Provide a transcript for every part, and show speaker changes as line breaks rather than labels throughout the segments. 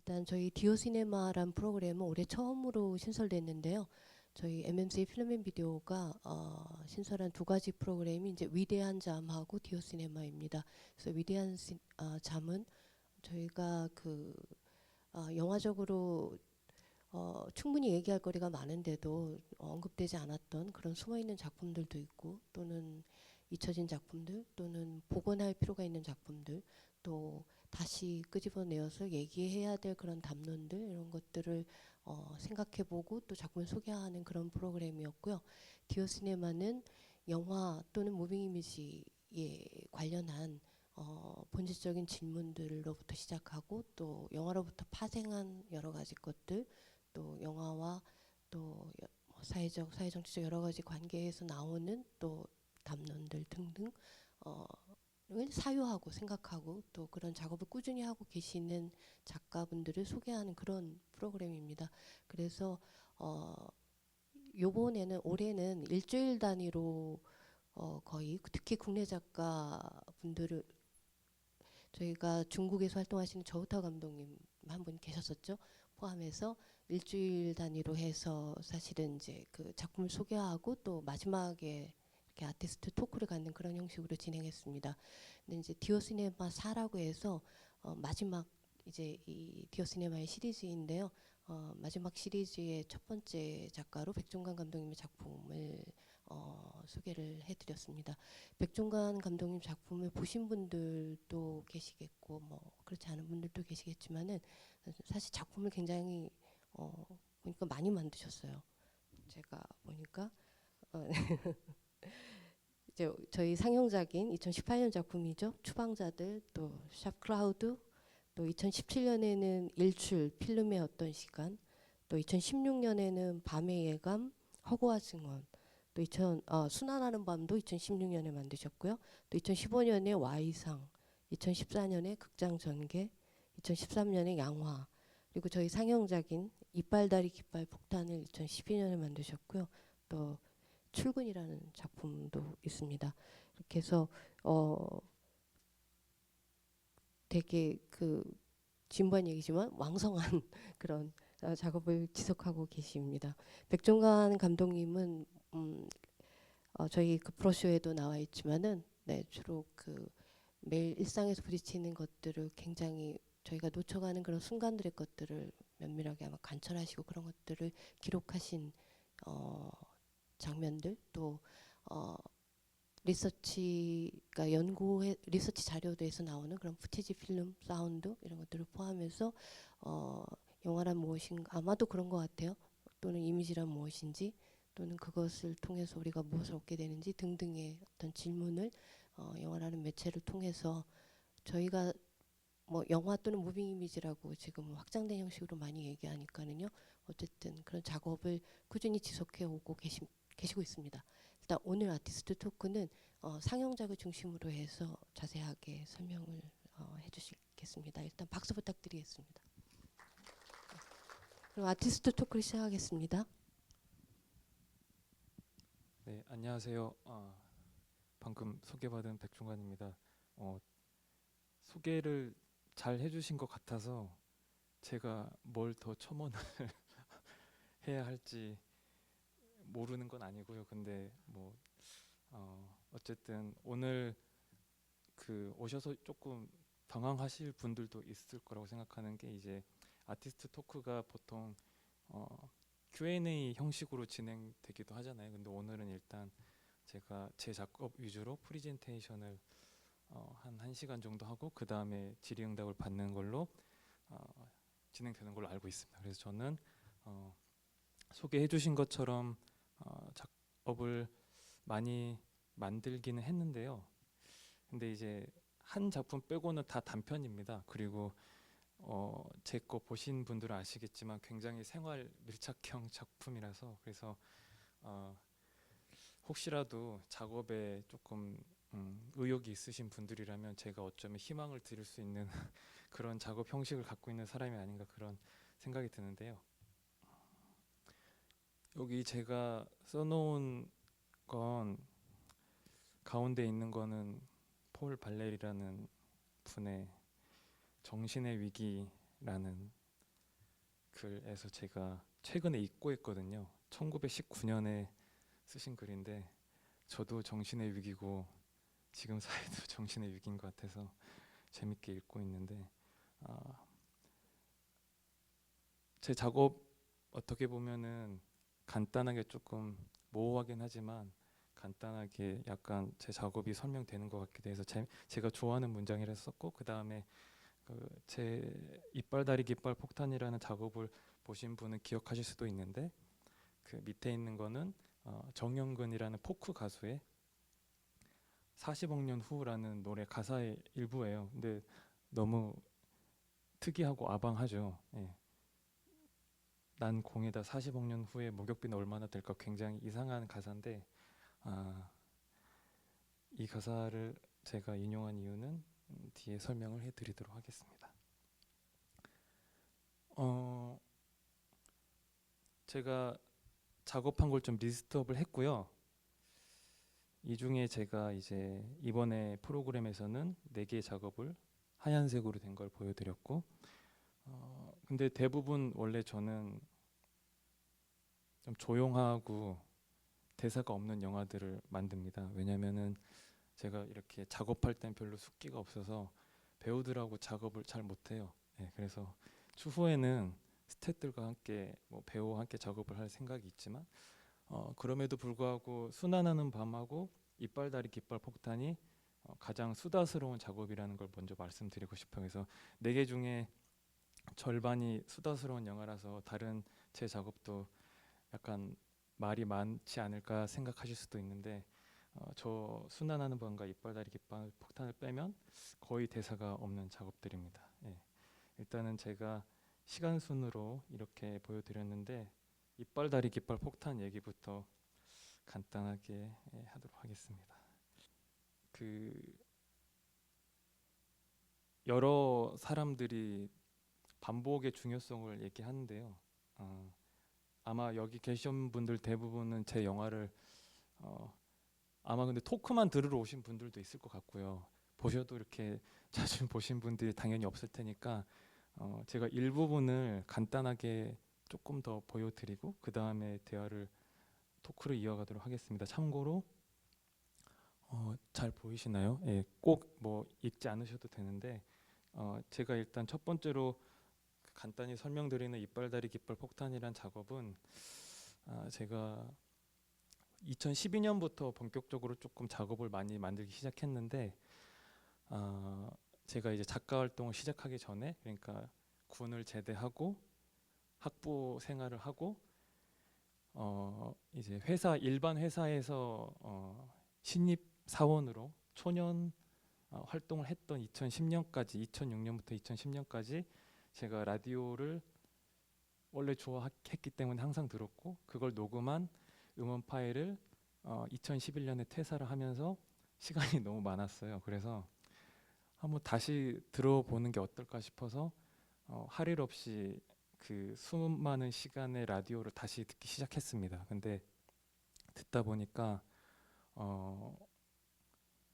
일단 저희 디오시네마란 프로그램은 올해 처음으로 신설됐는데요. 저희 MMC 필름 앤 비디오가 신설한 두 가지 프로그램이 이제 위대한 잠하고 디오시네마입니다. 그래서 위대한 잠은 저희가 영화적으로 충분히 얘기할 거리가 많은데도 언급되지 않았던 그런 숨어있는 작품들도 있고, 또는 잊혀진 작품들, 또는 복원할 필요가 있는 작품들, 또 다시 끄집어내어서 얘기해야 될 그런 담론들, 이런 것들을 생각해보고 또 작품을 소개하는 그런 프로그램이었고요. 디오시네마는 영화 또는 무빙 이미지에 관련한 본질적인 질문들로부터 시작하고, 또 영화로부터 파생한 여러 가지 것들, 또 영화와 또 뭐 사회적, 사회정치적 여러 가지 관계에서 나오는 또 담론들 등등 을 사유하고 생각하고, 또 그런 작업을 꾸준히 하고 계시는 작가분들을 소개하는 그런 프로그램입니다. 그래서 요번에는 올해는 일주일 단위로 거의 특히 국내 작가분들을, 저희가 중국에서 활동하시는 저우타 감독님 한 분 계셨었죠. 포함해서 일주일 단위로 해서 사실은 이제 그 작품을 소개하고 또 마지막에 이렇게 아티스트 토크를 갖는 그런 형식으로 진행했습니다. 근데 이제 디오시네마 4라고 해서 마지막 이제 이 디오시네마의 시리즈인데요. 마지막 시리즈의 첫 번째 작가로 백종관 감독님의 작품을 소개를 해드렸습니다. 백종관 감독님 작품을 보신 분들도 계시겠고, 뭐 그렇지 않은 분들도 계시겠지만은 사실 작품을 굉장히 보니까 많이 만드셨어요. 제가 보니까 이제 저희 상영작인 2018년 작품이죠. 추방자들, 또 샵 클라우드, 또 2017년에는 일출 필름의 어떤 시간, 또 2016년에는 밤의 예감, 허구와 증언, 또 순환하는 밤도 2016년에 만드셨고요. 또 2015년에 Y상, 2014년에 극장 전개, 2013년에 양화, 그리고 저희 상영작인 이빨다리 깃발 폭탄을 2012년에 만드셨고요. 또 출근이라는 작품도 있습니다. 이렇게 해서 되게 진부한 얘기지만 왕성한 그런 작업을 지속하고 계십니다. 백종관 감독님은 저희 그 브로셔에도 나와 있지만은, 네, 주로 매일 일상에서 부딪히는 것들을 굉장히 저희가 놓쳐가는 그런 순간들의 것들을 면밀하게 아마 관찰하시고 그런 것들을 기록하신 장면들, 또 리서치가 리서치 자료에서 나오는 그런 푸티지 필름, 사운드 이런 것들을 포함해서 영화란 무엇인가, 아마도 그런 것 같아요. 또는 이미지란 무엇인지, 또는 그것을 통해서 우리가 무엇을 얻게 되는지 등등의 어떤 질문을 영화라는 매체를 통해서 저희가 뭐 영화 또는 무빙 이미지라고 지금 확장된 형식으로 많이 얘기하니까는요. 어쨌든 그런 작업을 꾸준히 지속해 오고 계시고 있습니다. 일단 오늘 아티스트 토크는 상영작을 중심으로 해서 자세하게 설명을 해주시겠습니다. 일단 박수 부탁드리겠습니다. 그럼 아티스트 토크를 시작하겠습니다.
네, 안녕하세요. 방금 소개받은 백종관입니다. 소개를 잘 해주신 것 같아서 제가 뭘 더 첨언을 해야 할지 모르는 건 아니고요. 근데 뭐 어쨌든 오늘 오셔서 조금 당황하실 분들도 있을 거라고 생각하는 게, 이제 아티스트 토크가 보통 Q&A 형식으로 진행되기도 하잖아요. 근데 오늘은 일단 제가 제 작업 위주로 프리젠테이션을 한 1시간 정도 하고, 그 다음에 질의응답을 받는 걸로 진행되는 걸로 알고 있습니다. 그래서 저는 소개해 주신 것처럼 작업을 많이 만들기는 했는데요. 근데 이제 한 작품 빼고는 다 단편입니다. 그리고 제 거 보신 분들은 아시겠지만 굉장히 생활 밀착형 작품이라서, 그래서 혹시라도 작업에 조금 의욕이 있으신 분들이라면 제가 어쩌면 희망을 드릴 수 있는 그런 작업 형식을 갖고 있는 사람이 아닌가, 그런 생각이 드는데요. 여기 제가 써놓은 건, 가운데 있는 거는 폴 발레리라는 분의 정신의 위기라는 글에서 제가 최근에 읽고 있거든요. 1919년에 쓰신 글인데 저도 정신의 위기고 지금 사회도 정신의 위기인 것 같아서 재밌게 읽고 있는데 아, 제 작업 어떻게 보면은 간단하게 조금 모호하긴 하지만 간단하게 약간 제 작업이 설명되는 것 같기도 해서 제가 좋아하는 문장이라 썼고 그 다음에 제 이빨 다리 깃발 폭탄이라는 작업을 보신 분은 기억하실 수도 있는데 그 밑에 있는 거는 정영근이라는 포크 가수의 40억 년 후라는 노래 가사의 일부예요. 근데 너무 특이하고 아방하죠. 예. 난 공에다 40억 년 후에 목욕비는 얼마나 될까 굉장히 이상한 가사인데 이 가사를 제가 인용한 이유는 뒤에 설명을 해드리도록 하겠습니다. 제가 작업한 걸 좀 리스트업을 했고요. 이 중에 제가 이제 이번에 프로그램에서는 4개의 작업을 하얀색으로 된 걸 보여드렸고 근데 대부분 원래 저는 좀 조용하고 대사가 없는 영화들을 만듭니다. 왜냐면은 제가 이렇게 작업할 땐 별로 숙기가 없어서 배우들하고 작업을 잘 못해요. 네, 그래서 추후에는 스태프들과 함께 뭐 배우와 함께 작업을 할 생각이 있지만 그럼에도 불구하고 순환하는 밤하고 이빨다리 깃발 폭탄이 가장 수다스러운 작업이라는 걸 먼저 말씀드리고 싶어요. 그래서 4개 중에 절반이 수다스러운 영화라서 다른 제 작업도 약간 말이 많지 않을까 생각하실 수도 있는데 저 순환하는 밤과 이빨다리 깃발 폭탄을 빼면 거의 대사가 없는 작업들입니다. 예. 일단은 제가 시간 순으로 이렇게 보여드렸는데 이빨다리 깃발 폭탄 얘기부터 간단하게 하도록 하겠습니다. 그 여러 사람들이 반복의 중요성을 얘기하는데요. 아마 여기 계신 분들 대부분은 제 영화를 아마 근데 토크만 들으러 오신 분들도 있을 것 같고요. 보셔도 이렇게 자주 보신 분들이 당연히 없을 테니까 제가 일부분을 간단하게 조금 더 보여드리고 그 다음에 대화를 토크를 이어가도록 하겠습니다. 참고로 잘 보이시나요? 예, 꼭 뭐 읽지 않으셔도 되는데 제가 일단 첫 번째로 간단히 설명드리는 이빨다리 깃발 폭탄이란 작업은 제가 2012년부터 본격적으로 조금 작업을 많이 만들기 시작했는데 제가 이제 작가 활동을 시작하기 전에 그러니까 군을 제대하고 학부 생활을 하고 이제 일반 회사에서 신입 사원으로 초년 활동을 했던 2010년까지 2006년부터 2010년까지 제가 라디오를 원래 좋아했기 때문에 항상 들었고 그걸 녹음한 음원 파일을 2011년에 퇴사를 하면서 시간이 너무 많았어요. 그래서 한번 다시 들어보는 게 어떨까 싶어서 할 일 없이 그 수많은 시간의 라디오를 다시 듣기 시작했습니다. 근데 듣다 보니까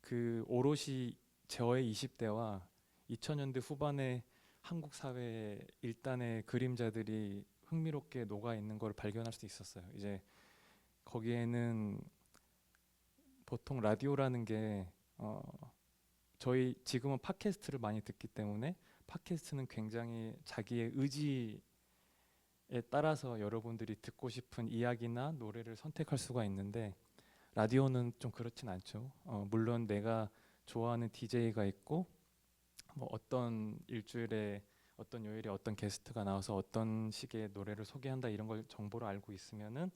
그 오롯이 저의 20대와 2000년대 후반의 한국 사회의 일단의 그림자들이 흥미롭게 녹아 있는 걸 발견할 수 있었어요. 이제 거기에는 보통 라디오라는 게 저희 지금은 팟캐스트를 많이 듣기 때문에 팟캐스트는 굉장히 자기의 의지에 따라서 여러분들이 듣고 싶은 이야기나 노래를 선택할 수가 있는데 라디오는 좀 그렇진 않죠. 물론 내가 좋아하는 DJ가 있고 뭐 어떤 일주일에 어떤 요일에 어떤 게스트가 나와서 어떤 식의 노래를 소개한다 이런 걸 정보를 알고 있으면은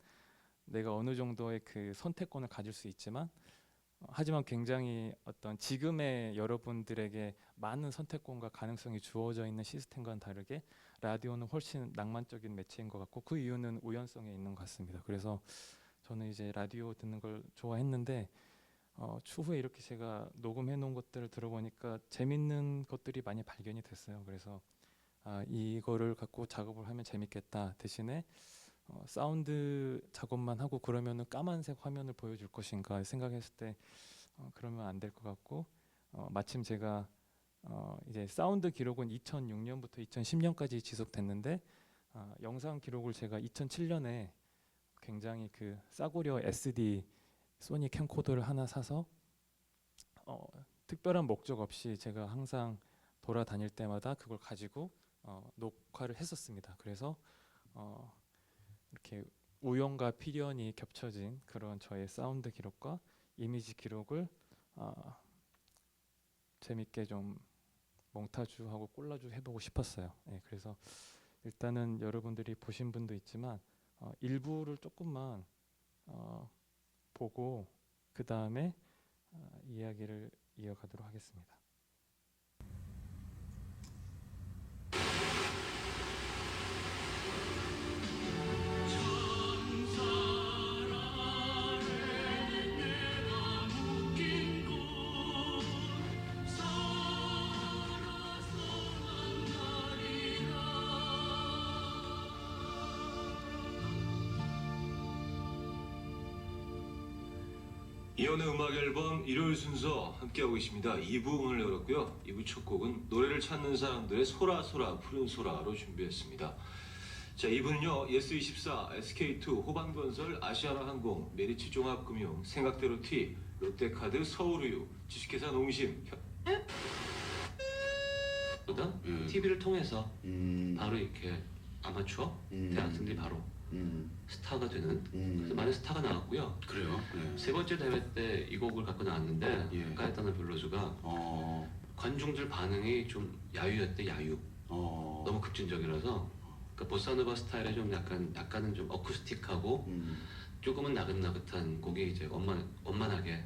내가 어느 정도의 그 선택권을 가질 수 있지만 하지만 굉장히 어떤 지금의 여러분들에게 많은 선택권과 가능성이 주어져 있는 시스템과는 다르게 라디오는 훨씬 낭만적인 매체인 것 같고 그 이유는 우연성에 있는 것 같습니다. 그래서 저는 이제 라디오 듣는 걸 좋아했는데 추후에 이렇게 제가 녹음해 놓은 것들을 들어보니까 재밌는 것들이 많이 발견이 됐어요. 그래서 이거를 갖고 작업을 하면 재밌겠다. 대신에 사운드 작업만 하고 그러면은 까만색 화면을 보여줄 것인가 생각했을 때 그러면 안 될 것 같고 마침 제가 이제 사운드 기록은 2006년부터 2010년까지 지속됐는데 영상 기록을 제가 2007년에 굉장히 그 싸구려 SD 소니 캠코더를 하나 사서 특별한 목적 없이 제가 항상 돌아다닐 때마다 그걸 가지고 녹화를 했었습니다. 그래서 이렇게 우연과 필연이 겹쳐진 그런 저의 사운드 기록과 이미지 기록을 재밌게 좀 몽타주하고 콜라주 해보고 싶었어요. 네, 그래서 일단은 여러분들이 보신 분도 있지만 일부를 조금만 보고 그 다음에 이야기를 이어가도록 하겠습니다.
이연의 음악 앨범 일요일 순서 함께하고 있습니다. 2부 문을 열었고요. 2부 첫 곡은 노래를 찾는 사람들의 소라소라 푸른 소라로 준비했습니다. 자, 2부는요. 예스24, SK2, 호반건설, 아시아나항공, 메리츠종합금융, 생각대로 T, 롯데카드, 서울우유, 주식회사 농심 TV를 통해서 바로 이렇게 아마추어 대학생들이 바로 스타가 되는 그래서 많은 스타가 나왔고요.
그래요? 네.
세 번째 대회 때 이 곡을 갖고 나왔는데
예.
까에타노 벨로즈가 관중들 반응이 좀 야유였대. 야유. 너무 급진적이라서 그러니까 보사노바 스타일의 좀 약간은 좀 어쿠스틱하고 조금은 나긋나긋한 곡이 이제 원만하게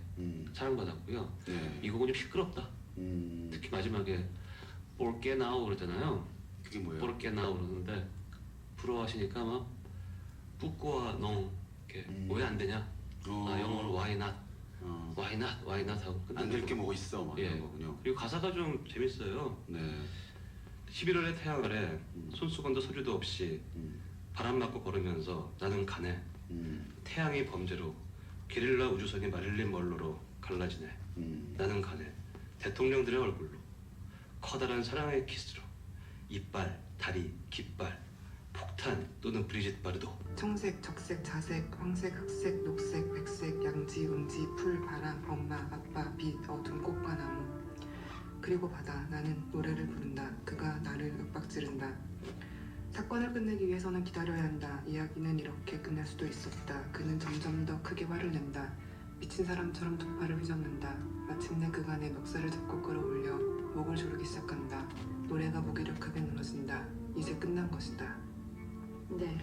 사랑받았고요.
네.
이 곡은 좀 시끄럽다. 특히 마지막에 볼게 나우 그러잖아요.
그게 뭐예요?
볼게 나우 그러는데 부러워하시니까 막 뿌꼬와 농 이렇게 왜 안 되냐? 영어로 why not? why not? why not 하고
안 될 게 뭐 있어? 막
예.
이런 거군요.
그리고 가사가 좀 재밌어요.
네.
11월의 태양 아래 손수건도 서류도 없이 바람 맞고 걸으면서 나는 가네. 태양이 범죄로 게릴라 우주선이 마릴린 멀로로 갈라지네. 나는 가네. 대통령들의 얼굴로 커다란 사랑의 키스로 이빨, 다리, 깃발 폭탄 또는 브리짓 바르도.
청색, 적색, 자색, 황색, 흑색, 녹색, 백색, 양지, 음지, 풀, 바람, 엄마, 아빠, 빛, 어둠, 꽃과 나무. 그리고 바다, 나는 노래를 부른다. 그가 나를 윽박지른다. 사건을 끝내기 위해서는 기다려야 한다. 이야기는 이렇게 끝날 수도 있었다. 그는 점점 더 크게 화를 낸다. 미친 사람처럼 두 팔을 휘젓는다. 마침내 그가 내 멱살을 잡고 끌어올려 목을 조르기 시작한다. 노래가 무기력하게 무너진다. 이제 끝난 것이다.
네.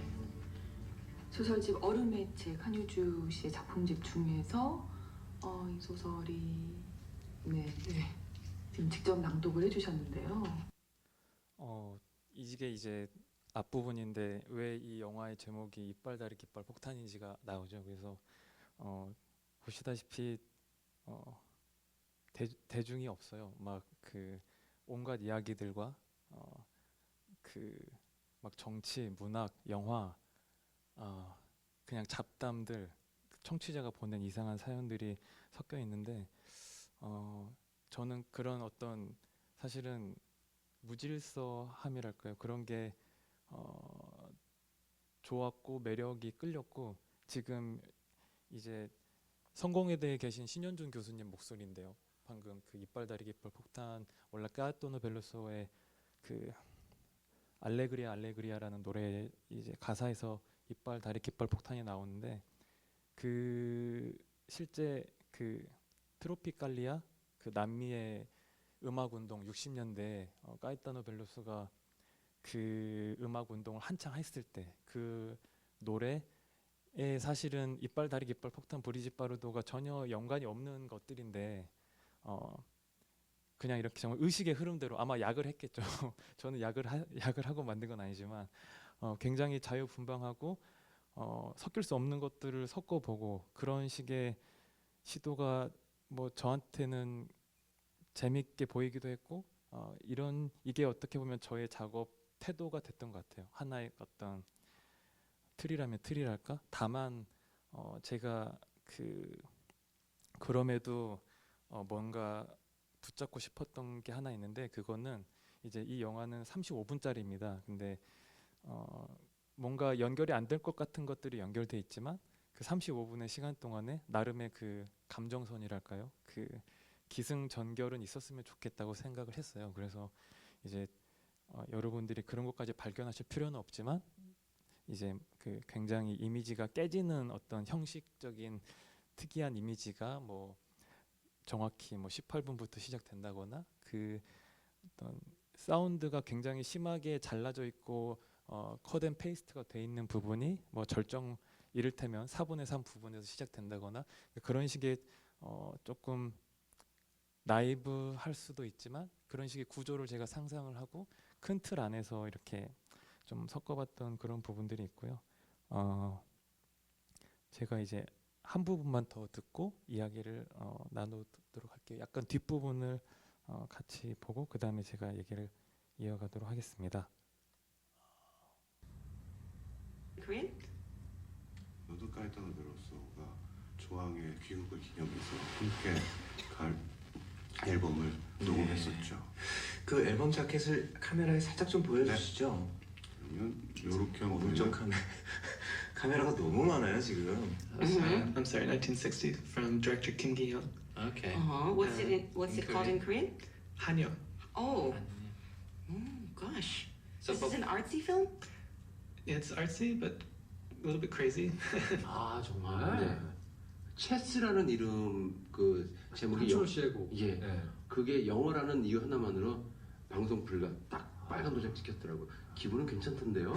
소설집 얼음의 책 한효주 씨의 작품집 중에서 이 소설이 네 지금 직접 낭독을 해주셨는데요.
이게 이제 앞부분인데 왜 이 영화의 제목이 이빨 다리 깃발 폭탄인지가 나오죠. 그래서 보시다시피 대중이 없어요. 막 그 온갖 이야기들과 그 막 정치, 문학, 영화, 그냥 잡담들, 청취자가 보낸 이상한 사연들이 섞여 있는데 저는 그런 어떤 사실은 무질서함이랄까요? 그런 게 좋았고 매력이 끌렸고 지금 이제 성공회대에 계신 신현준 교수님 목소리인데요. 방금 그 이빨 다리 깃발 폭탄 원래 까토노 벨로소의 그 알레그리아라는 노래 이제 가사에서 이빨 다리 깃발 폭탄이 나오는데 그 실제 그 트로피칼리아 그 남미의 음악 운동 60년대 까에타노 벨로소가 그 음악 운동을 한창 했을 때 그 노래에 사실은 이빨 다리 깃발 폭탄 브리짓 바르도가 전혀 연관이 없는 것들인데 그냥 이렇게 정말 의식의 흐름대로 아마 약을 했겠죠. 저는 약을 하고 만든 건 아니지만 굉장히 자유분방하고 섞일 수 없는 것들을 섞어보고 그런 식의 시도가 뭐 저한테는 재밌게 보이기도 했고 이게 어떻게 보면 저의 작업 태도가 됐던 것 같아요. 하나의 어떤 틀이라면 틀이랄까? 다만 제가 그럼에도 뭔가 붙잡고 싶었던 게 하나 있는데 그거는 이제 이 영화는 35분짜리입니다. 근데 뭔가 연결이 안 될 것 같은 것들이 연결돼 있지만 그 35분의 시간 동안에 나름의 그 감정선이랄까요? 그 기승전결은 있었으면 좋겠다고 생각을 했어요. 그래서 이제 여러분들이 그런 것까지 발견하실 필요는 없지만 이제 그 굉장히 이미지가 깨지는 어떤 형식적인 특이한 이미지가 뭐 정확히 뭐 18분부터 시작된다거나 그 어떤 사운드가 굉장히 심하게 잘라져 있고 컷 앤 페이스트가 돼 있는 부분이 뭐 절정 이를테면 4분의 3 부분에서 시작된다거나 그런 식의 조금 나이브할 수도 있지만 그런 식의 구조를 제가 상상을 하고 큰 틀 안에서 이렇게 좀 섞어봤던 그런 부분들이 있고요. 제가 이제 한 부분만 더 듣고 이야기를 나누도록 할게요. 약간 뒷부분을 같이 보고 그 다음에 제가 얘기를 이어가도록 하겠습니다.
Korean?
너도 까이타노베로소가 조항의 귀국을 기념해서 함께 앨범을 녹음했었죠.
그 앨범 자켓을 카메라에 살짝 좀 보여주시죠.
그러면 이렇게 하면
오른쪽 카메라가 너무 많아요 지금.
I'm sorry, 1960 from director Kim Gi-hyun.
Okay.
What's it called in Korean?
한여.
Oh. Gosh.
So,
This is an artsy film?
It's artsy, but a little bit crazy.
아 정말?
네.
체스라는 이름 그 제목이
컨트롤 C고.
예.
네.
그게 영어라는 이유 하나만으로 방송 불가 딱 빨간 도장 찍혔더라고. 기분은 괜찮던데요?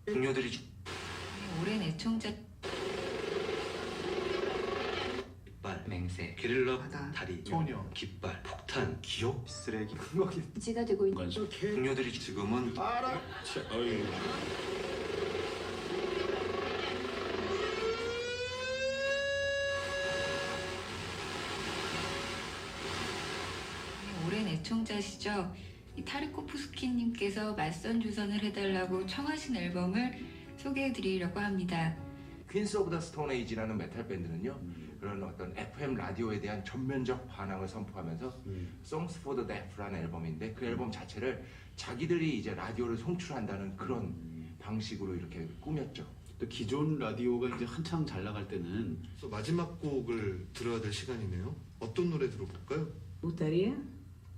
동료들이
오랜 애청자
깃발,
맹세.
게릴라
바다.
다리,
소녀.
깃발, 폭탄, 기억,
쓰레기.
지가 되고 있는
동료들이 지금은
오랜 애청자시죠. 이 타르코프스키님께서 맞선 조선을 해달라고 청하신 앨범을 소개해드리려고 합니다.
퀸스 오브 더 스톤 에이지라는 메탈 밴드는요 그런 어떤 FM 라디오에 대한 전면적 반항을 선포하면서 Songs for the Deaf라는 앨범인데 그 앨범 자체를 자기들이 이제 라디오를 송출한다는 그런 방식으로 이렇게 꾸몄죠.
또 기존 라디오가 이제 한참 잘 나갈 때는
마지막 곡을 들어야 될 시간이네요. 어떤 노래 들어볼까요?
gustaría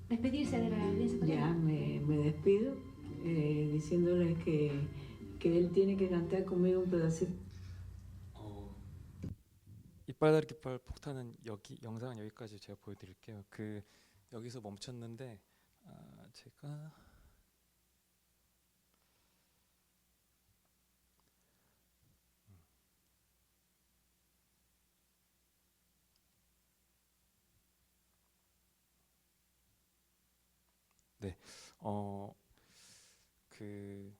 despedirse de la audiencia.
ya me despido diciéndole que él tiene que cantar conmigo un pedacito.
이빨다리 깃발 폭탄은 여기 영상은 여기까지 제가 보여드릴게요. 그 여기서 멈췄는데 제가 네, 그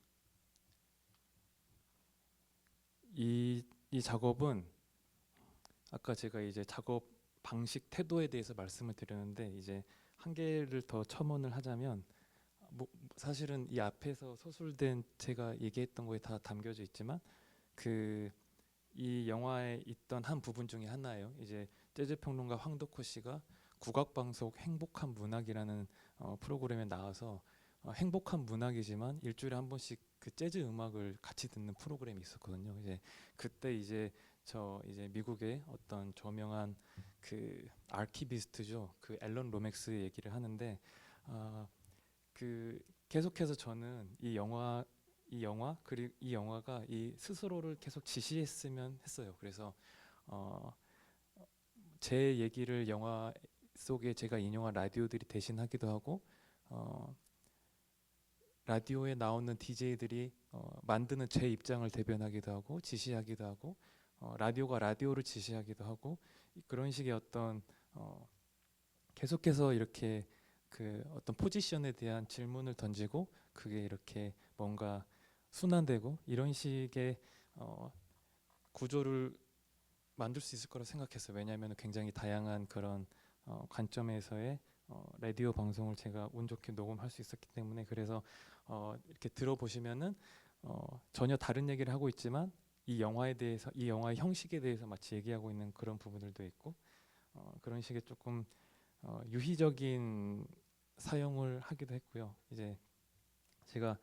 이 작업은 아까 제가 이제 작업 방식 태도에 대해서 말씀을 드렸는데 이제 한 개를 더 첨언을 하자면 뭐 사실은 이 앞에서 서술된 제가 얘기했던 거에 다 담겨져 있지만 그 이 영화에 있던 한 부분 중에 하나예요. 이제 재즈 평론가 황덕호 씨가 국악방송 행복한 문학이라는 프로그램에 나와서 행복한 문학이지만 일주일에 한 번씩 그 재즈 음악을 같이 듣는 프로그램이 있었거든요. 이제 그때 이제 이제 미국의 어떤 저명한 그 아키비스트죠. 그 앨런 로맥스 얘기를 하는데 그 계속해서 저는 이 영화 그리고 이 영화가 이 스스로를 계속 지시했으면 했어요. 그래서 제 얘기를 영화 속에 제가 인용한 라디오들이 대신하기도 하고 라디오에 나오는 DJ들이 만드는 제 입장을 대변하기도 하고 지시하기도 하고 라디오가 라디오를 지시하기도 하고 그런 식의 어떤 계속해서 이렇게 그 어떤 포지션에 대한 질문을 던지고 그게 이렇게 뭔가 순환되고 이런 식의 구조를 만들 수 있을 거라 생각했어요. 왜냐하면 굉장히 다양한 그런 관점에서의 라디오 방송을 제가 운 좋게 녹음할 수 있었기 때문에 그래서 이렇게 들어보시면은 전혀 다른 얘기를 하고 있지만 이 영화에 대해서 이 영화의 형식에 대해서 마치 얘기하고 있는 그런 부분들도 있고 그런 식의 조금 유희적인 사용을 하기도 했고요. 이제 제가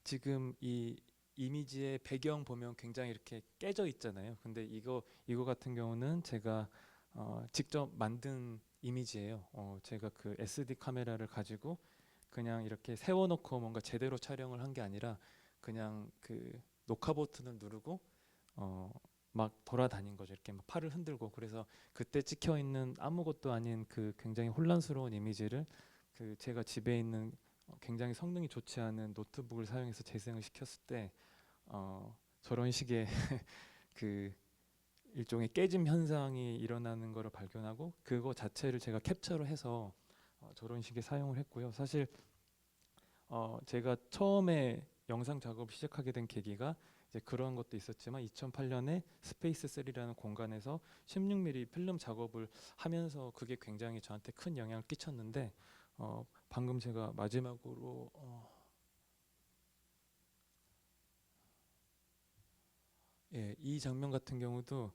지금 이 이미지의 배경 보면 굉장히 이렇게 깨져 있잖아요. 근데 이거 같은 경우는 제가 직접 만든 이미지예요. 제가 그 SD 카메라를 가지고 그냥 이렇게 세워놓고 뭔가 제대로 촬영을 한 게 아니라 그냥 그 녹화 버튼을 누르고 막 돌아다닌 거죠. 이렇게 막 팔을 흔들고 그래서 그때 찍혀 있는 아무것도 아닌 그 굉장히 혼란스러운 이미지를 그 제가 집에 있는 굉장히 성능이 좋지 않은 노트북을 사용해서 재생을 시켰을 때 저런 식의 그 일종의 깨짐 현상이 일어나는 것을 발견하고 그거 자체를 제가 캡처를 해서 저런 식의 사용을 했고요. 사실 제가 처음에 영상 작업 시작하게 된 계기가 이제 그런 것도 있었지만 2008년에 스페이스 3라는 공간에서 16mm 필름 작업을 하면서 그게 굉장히 저한테 큰 영향을 끼쳤는데 방금 제가 마지막으로 이 장면 같은 경우도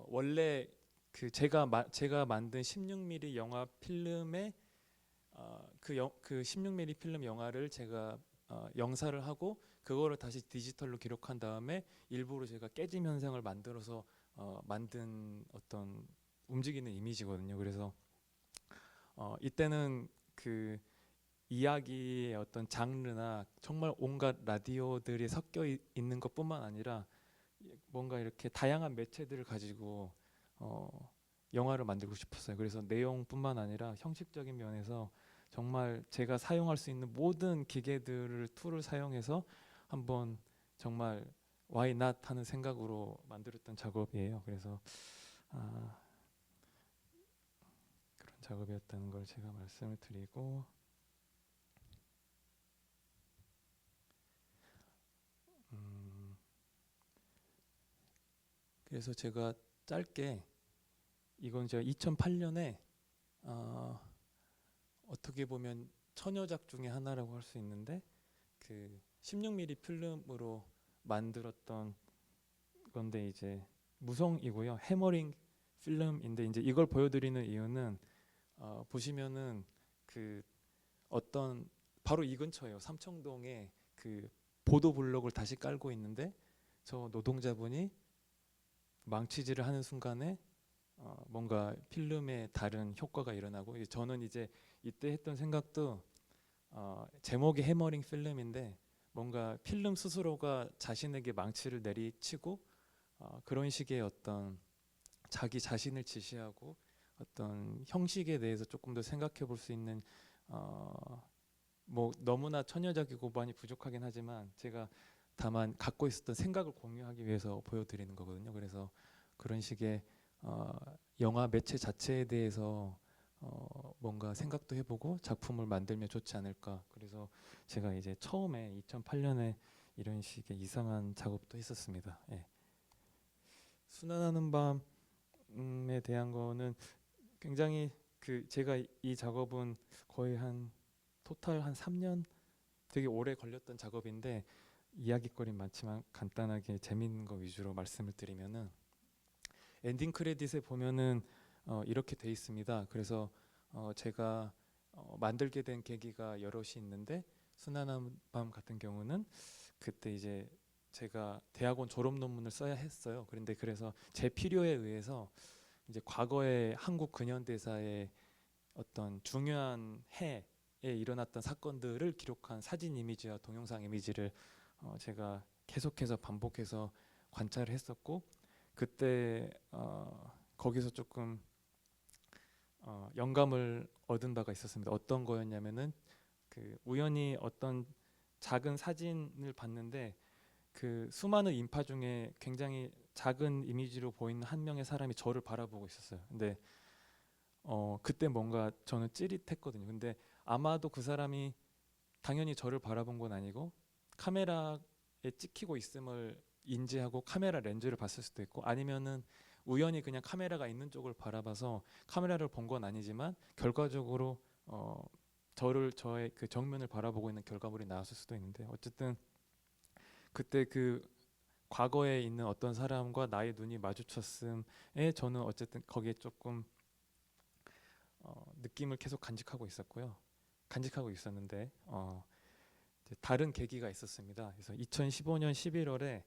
원래 그 제가 만든 16mm 영화 필름에 그 16mm 필름 영화를 제가 영사를 하고 그거를 다시 디지털로 기록한 다음에 일부러 제가 깨짐 현상을 만들어서 만든 어떤 움직이는 이미지거든요. 그래서 이때는 그 이야기의 어떤 장르나 정말 온갖 라디오들이 섞여 있는 것뿐만 아니라 뭔가 이렇게 다양한 매체들을 가지고 영화를 만들고 싶었어요. 그래서 내용뿐만 아니라 형식적인 면에서 정말 제가 사용할 수 있는 모든 기계들을 툴을 사용해서 한번 정말 why not 하는 생각으로 만들었던 작업이에요. 그래서 그런 작업이었다는 걸 제가 말씀을 드리고 그래서 제가 짧게 이건 제가 2008년에 어떻게 보면 처녀작 중에 하나라고 할 수 있는데 그 16mm 필름으로 만들었던 건데 이제 무성이고요. 해머링 필름인데 이제 이걸 보여드리는 이유는 보시면은 그 어떤 바로 이 근처예요. 삼청동에 그 보도 블록을 다시 깔고 있는데 저 노동자분이 망치질을 하는 순간에 뭔가 필름에 다른 효과가 일어나고 저는 이제 이때 했던 생각도 제목이 해머링 필름인데 뭔가 필름 스스로가 자신에게 망치를 내리치고 그런 식의 어떤 자기 자신을 지시하고 어떤 형식에 대해서 조금 더 생각해 볼 수 있는 뭐 너무나 처녀작이고 많이 부족하긴 하지만 제가 다만 갖고 있었던 생각을 공유하기 위해서 보여드리는 거거든요. 그래서 그런 식의 영화 매체 자체에 대해서 뭔가 생각도 해보고 작품을 만들면 좋지 않을까. 그래서 제가 이제 처음에 2008년에 이런 식의 이상한 작업도 했었습니다. 예. 순환하는 밤에 대한 거는 굉장히 그 제가 이 작업은 거의 한 토탈 한 3년 되게 오래 걸렸던 작업인데 이야기거리는 많지만 간단하게 재밌는 거 위주로 말씀을 드리면은 엔딩 크레딧에 보면은 이렇게 돼 있습니다. 그래서 제가 만들게 된 계기가 여럿이 있는데 순환한 밤 같은 경우는 그때 이제 제가 대학원 졸업 논문을 써야 했어요. 그런데 그래서 제 필요에 의해서 이제 과거의 한국 근현대사의 어떤 중요한 해 일어났던 사건들을 기록한 사진 이미지와 동영상 이미지를 제가 계속해서 반복해서 관찰을 했었고, 그때 거기서 조금 영감을 얻은 바가 있었습니다. 어떤 거였냐면은 그 우연히 어떤 작은 사진을 봤는데 그 수많은 인파 중에 굉장히 작은 이미지로 보이는 한 명의 사람이 저를 바라보고 있었어요. 근데 그때 뭔가 저는 찌릿했거든요. 근데 아마도 그 사람이 당연히 저를 바라본 건 아니고 카메라에 찍히고 있음을 인지하고 카메라 렌즈를 봤을 수도 있고, 아니면은 우연히 그냥 카메라가 있는 쪽을 바라봐서 카메라를 본 건 아니지만 결과적으로 저의 그 정면을 바라보고 있는 결과물이 나왔을 수도 있는데, 어쨌든 그때 그 과거에 있는 어떤 사람과 나의 눈이 마주쳤음에 저는 어쨌든 거기에 조금 느낌을 계속 간직하고 있었는데 이제 다른 계기가 있었습니다. 그래서 2015년 11월에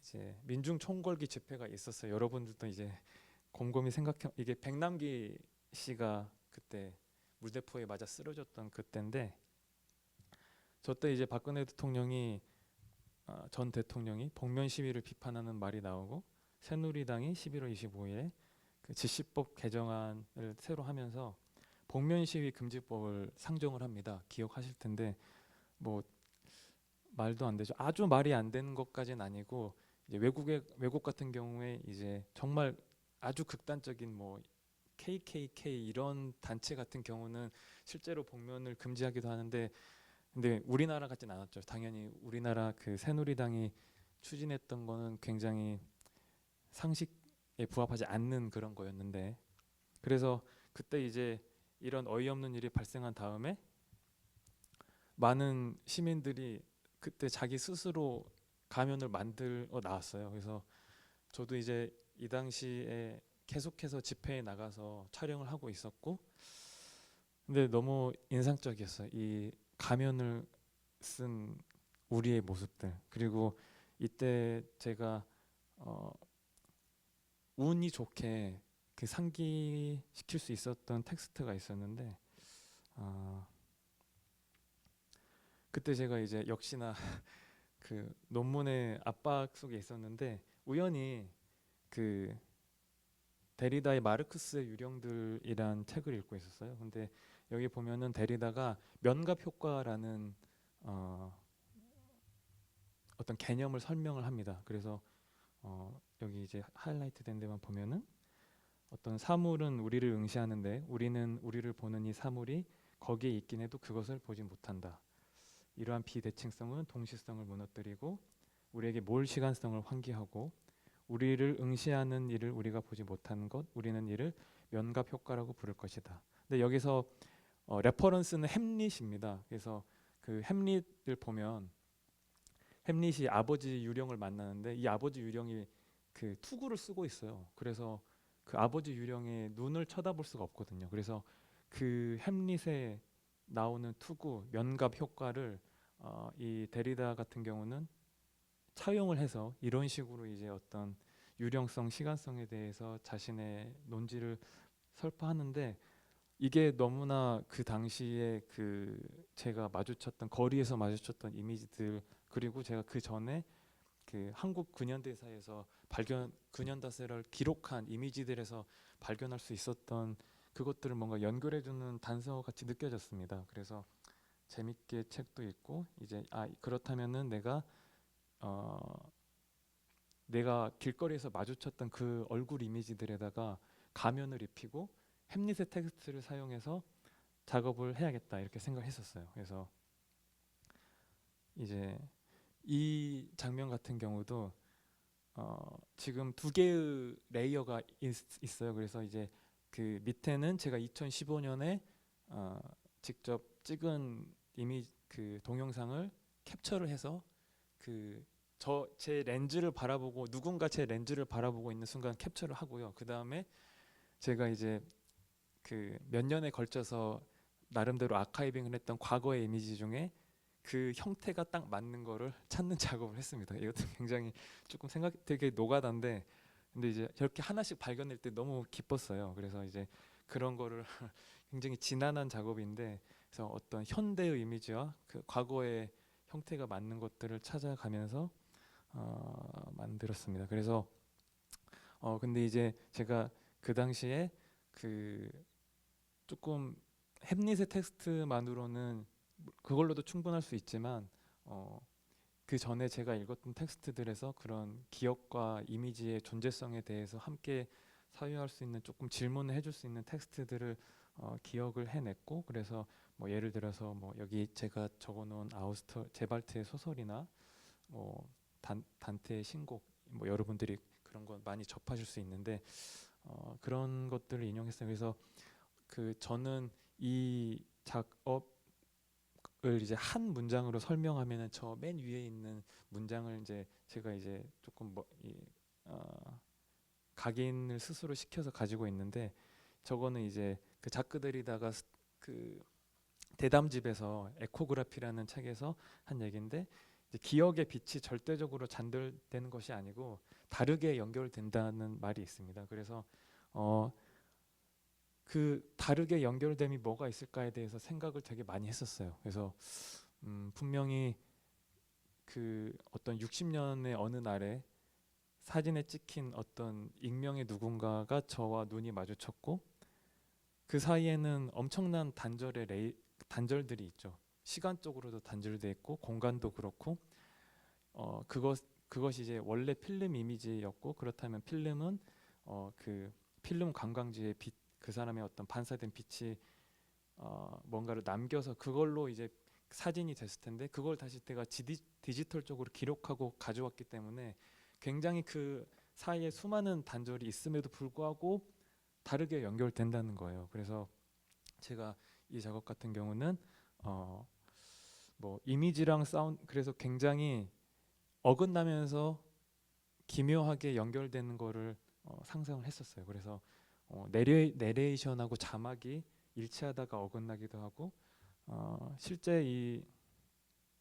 이제 민중 총궐기 집회가 있었어요. 여러분들도 이제 곰곰이 생각해, 이게 백남기 씨가 그때 물대포에 맞아 쓰러졌던 그때인데, 저 때 이제 박근혜 대통령이 전 대통령이 복면 시위를 비판하는 말이 나오고, 새누리당이 11월 25일에 그 지시법 개정안을 새로 하면서 복면 시위 금지법을 상정을 합니다. 기억하실 텐데 뭐 말도 안 되죠. 아주 말이 안 되는 것까지는 아니고, 이제 외국 같은 경우에 이제 정말 아주 극단적인 뭐 KKK 이런 단체 같은 경우는 실제로 복면을 금지하기도 하는데, 근데 우리나라 같진 않았죠. 당연히 우리나라 그 새누리당이 추진했던 거는 굉장히 상식에 부합하지 않는 그런 거였는데, 그래서 그때 이제 이런 어이없는 일이 발생한 다음에 많은 시민들이 그때 자기 스스로 가면을 만들어 나왔어요. 그래서 저도 이제 이 당시에 계속해서 집회에 나가서 촬영을 하고 있었고, 근데 너무 인상적이었어요. 이 가면을 쓴 우리의 모습들. 그리고 이때 제가 운이 좋게 그 상기시킬 수 있었던 텍스트가 있었는데, 그때 제가 이제 역시나 그 논문의 압박 속에 있었는데 우연히 그 데리다의 마르크스의 유령들이란 책을 읽고 있었어요. 근데 여기 보면은 데리다가 면갑 효과라는 어떤 개념을 설명을 합니다. 그래서 여기 이제 하이라이트 된 데만 보면은 어떤 사물은 우리를 응시하는데 우리는 우리를 보는 이 사물이 거기에 있긴 해도 그것을 보지 못한다. 이러한 비대칭성은 동시성을 무너뜨리고 우리에게 몰 시간성을 환기하고 우리를 응시하는 일을 우리가 보지 못하는 것, 우리는 이를 면갑 효과라고 부를 것이다. 근데 여기서 레퍼런스는 햄릿입니다. 그래서 그 햄릿을 보면 햄릿이 아버지 유령을 만나는데 이 아버지 유령이 그 투구를 쓰고 있어요. 그래서 그 아버지 유령의 눈을 쳐다볼 수가 없거든요. 그래서 그 햄릿에 나오는 투구, 면갑 효과를 이 데리다 같은 경우는 차용을 해서 이런 식으로 이제 어떤 유령성, 시간성에 대해서 자신의 논지를 설파하는데, 이게 너무나 그 당시에 그 제가 마주쳤던 거리에서 마주쳤던 이미지들, 그리고 제가 그 전에 그 한국 근현대사에서 근현대사를 기록한 이미지들에서 발견할 수 있었던 그것들을 뭔가 연결해주는 단서같이 느껴졌습니다. 그래서 재밌게 책도 읽고 이제 그렇다면은 내가 길거리에서 마주쳤던 그 얼굴 이미지들에다가 가면을 입히고 햄릿의 텍스트를 사용해서 작업을 해야겠다 이렇게 생각했었어요. 그래서 이제 이 장면 같은 경우도 지금 두 개의 레이어가 있어요. 그래서 이제 그 밑에는 제가 2015년에 직접 찍은 그 동영상을 캡처를 해서 제 렌즈를 바라보고 누군가 제 렌즈를 바라보고 있는 순간 캡처를 하고요. 그 다음에 제가 이제 그 몇 년에 걸쳐서 나름대로 아카이빙을 했던 과거의 이미지 중에 그 형태가 딱 맞는 거를 찾는 작업을 했습니다. 이것도 굉장히 조금 되게 노가다인데, 근데 이제 이렇게 하나씩 발견할 때 너무 기뻤어요. 그래서 이제 그런 거를 굉장히 지난한 작업인데, 그래서 어떤 현대의 이미지와 그 과거의 형태가 맞는 것들을 찾아가면서 만들었습니다. 그래서 근데 이제 제가 그 당시에 그 조금 햄릿의 텍스트만으로는 그걸로도 충분할 수 있지만 그 전에 제가 읽었던 텍스트들에서 그런 기억과 이미지의 존재성에 대해서 함께 사유할 수 있는 조금 질문을 해줄 수 있는 텍스트들을 기억을 해냈고, 그래서 뭐 예를 들어서 뭐 여기 제가 적어놓은 아우스터 제발트의 소설이나 뭐 단테의 신곡, 뭐 여러분들이 그런 거 많이 접하실 수 있는데 그런 것들을 인용했어요. 그래서 그 저는 이 작업을 이제 한 문장으로 설명하면은 저 맨 위에 있는 문장을 이제 제가 이제 조금 각인을 스스로 시켜서 가지고 있는데, 저거는 이제 그 자크데리다가 그 대담집에서 에코그라피라는 책에서 한 얘기인데, 이제 기억의 빛이 절대적으로 잔들되는 것이 아니고 다르게 연결된다는 말이 있습니다. 그래서 그 다르게 연결됨이 뭐가 있을까에 대해서 생각을 되게 많이 했었어요. 그래서 분명히 그 어떤 60년의 어느 날에 사진에 찍힌 어떤 익명의 누군가가 저와 눈이 마주쳤고, 그 사이에는 엄청난 단절들이 있죠. 시간적으로도 단절돼 있고 공간도 그렇고, 그것이 이제 원래 필름 이미지였고, 그렇다면 필름은 그 필름 관광지의 빛, 그 사람의 어떤 반사된 빛이 뭔가를 남겨서 그걸로 이제 사진이 됐을 텐데, 그걸 다시 내가 디지털적으로 기록하고 가져왔기 때문에 굉장히 그 사이에 수많은 단절이 있음에도 불구하고 다르게 연결된다는 거예요. 그래서 제가 이 작업 같은 경우는 뭐 이미지랑 사운드, 그래서 굉장히 어긋나면서 기묘하게 연결되는 거를 상상을 했었어요. 그래서 내레이션하고 자막이 일치하다가 어긋나기도 하고, 실제 이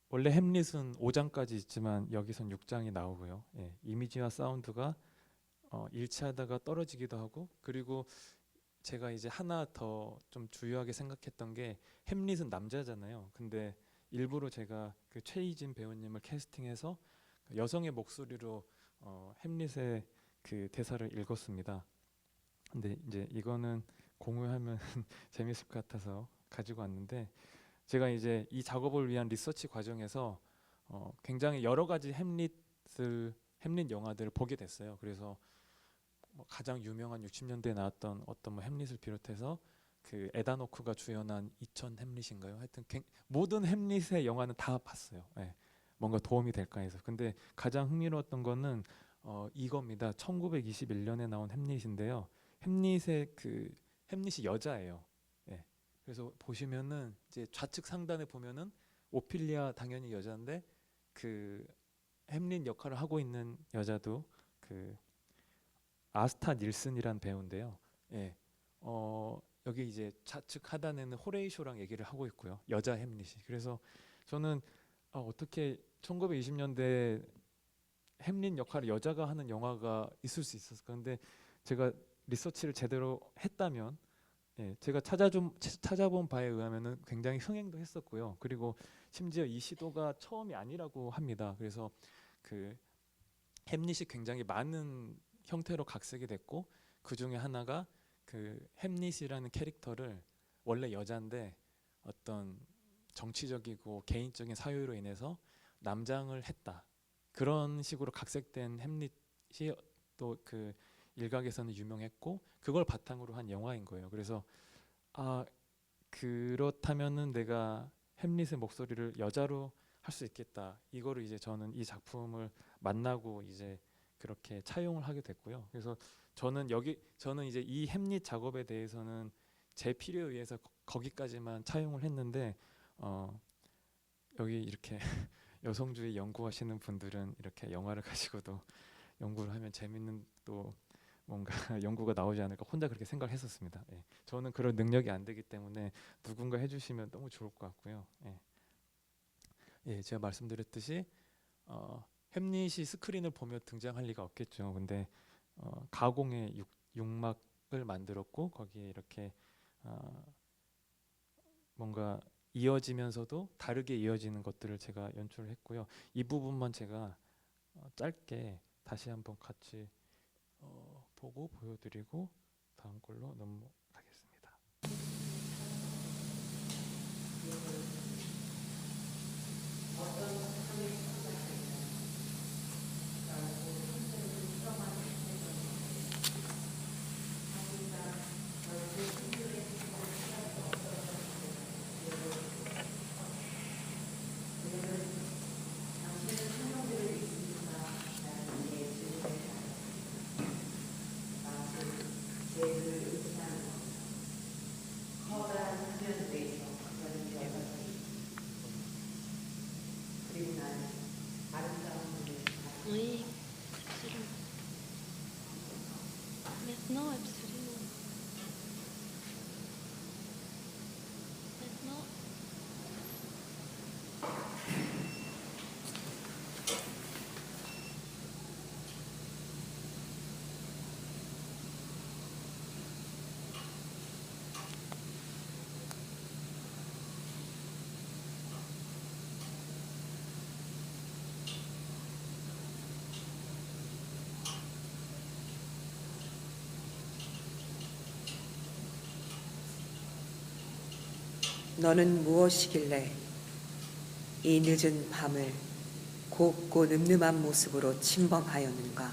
원래 햄릿은 5장까지 있지만 여기선 6장이 나오고요. 예, 이미지와 사운드가 일치하다가 떨어지기도 하고, 그리고 제가 이제 하나 더 좀 주요하게 생각했던 게, 햄릿은 남자잖아요. 근데 일부러 제가 그 최희진 배우님을 캐스팅해서 여성의 목소리로 햄릿의 그 대사를 읽었습니다. 근데 이제 이거는 공유하면 재밌을 것 같아서 가지고 왔는데, 제가 이제 이 작업을 위한 리서치 과정에서 굉장히 여러 가지 햄릿 영화들을 보게 됐어요. 그래서 뭐 가장 유명한 60년대에 나왔던 어떤 뭐 햄릿을 비롯해서 그 에단 호크가 주연한 2000 햄릿인가요? 하여튼 모든 햄릿의 영화는 다 봤어요. 예, 뭔가 도움이 될까 해서. 근데 가장 흥미로웠던 거는 이겁니다. 1921년에 나온 햄릿인데요. 햄릿이 여자예요. 예. 그래서 보시면은 이제 좌측 상단에 보면은 오피리아 당연히 여자인데, 그 햄릿 역할을 하고 있는 여자도 그 아스타 닐슨이란 배우인데요. 예. 여기 이제 좌측 하단에는 호레이쇼랑 얘기를 하고 있고요. 여자 햄릿이. 그래서 저는 어떻게 1920년대 햄릿 역할을 여자가 하는 영화가 있을 수 있었을까? 근데 제가 리서치를 제대로 했다면, 예, 제가 찾아본 바에 의하면은 굉장히 흥행도 했었고요. 그리고 심지어 이 시도가 처음이 아니라고 합니다. 그래서 그 햄릿이 굉장히 많은 형태로 각색이 됐고, 그 중에 하나가 그 햄릿이라는 캐릭터를 원래 여자인데 어떤 정치적이고 개인적인 사유로 인해서 남장을 했다, 그런 식으로 각색된 햄릿이 또 그 일각에서는 유명했고, 그걸 바탕으로 한 영화인 거예요. 그래서 그렇다면은 내가 햄릿의 목소리를 여자로 할 수 있겠다, 이거를 이제 저는 이 작품을 만나고 이제 그렇게 차용을 하게 됐고요. 그래서 저는 이제 이 햄릿 작업에 대해서는 제 필요에 의해서 거기까지만 차용을 했는데, 여기 이렇게 여성주의 연구하시는 분들은 이렇게 영화를 가지고도 연구를 하면 재밌는 또 뭔가 연구가 나오지 않을까, 혼자 그렇게 생각했었습니다. 예. 저는 그런 능력이 안 되기 때문에 누군가 해주시면 너무 좋을 것 같고요. 예. 예, 제가 말씀드렸듯이 햄릿이 스크린을 보며 등장할 리가 없겠죠. 근데 가공의 육막 음악을 만들었고 거기에 이렇게 뭔가 이어지면서도 다르게 이어지는 것들을 제가 연출을 했고요. 이 부분만 제가 짧게 다시 한번 같이 보고 보여드리고 다음 걸로 넘어가겠습니다.
Oui, absolument. Maintenant, absolument. Maintenant.
너는 무엇이길래 이 늦은 밤을 곱고 늠름한 모습으로 침범하였는가?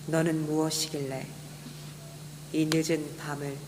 너는 무엇이길래 이 늦은 밤을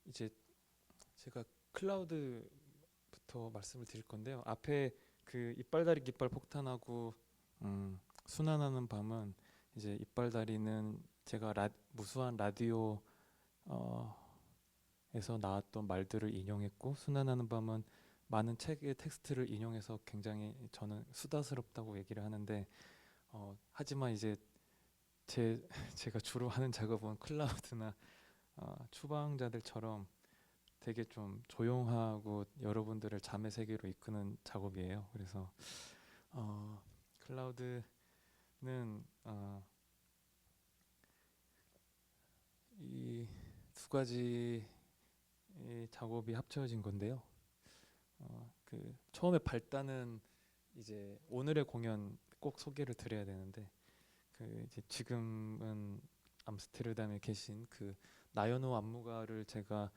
이제 제가 클라우드부터 말씀을 드릴 건데요. 앞에 그 이빨다리 깃발 폭탄하고 순환하는 밤은 이제 이빨다리는 제가 무수한 라디오 에서 나왔던 말들을 인용했고, 순환하는 밤은 많은 책의 텍스트를 인용해서 굉장히 저는 수다스럽다고 얘기를 하는데, 하지만 이제 제가 주로 하는 작업은 클라우드나 추방자들처럼 되게 좀 조용하고 여러분들을 잠의 세계로 이끄는 작업이에요. 그래서 클라우드는 이 두 가지 작업이 합쳐진 건데요. 그 처음에 발단은 이제 오늘의 공연 꼭 소개를 드려야 되는데, 그 이제 지금은 암스테르담에 계신 그 나연호 안무가를 제가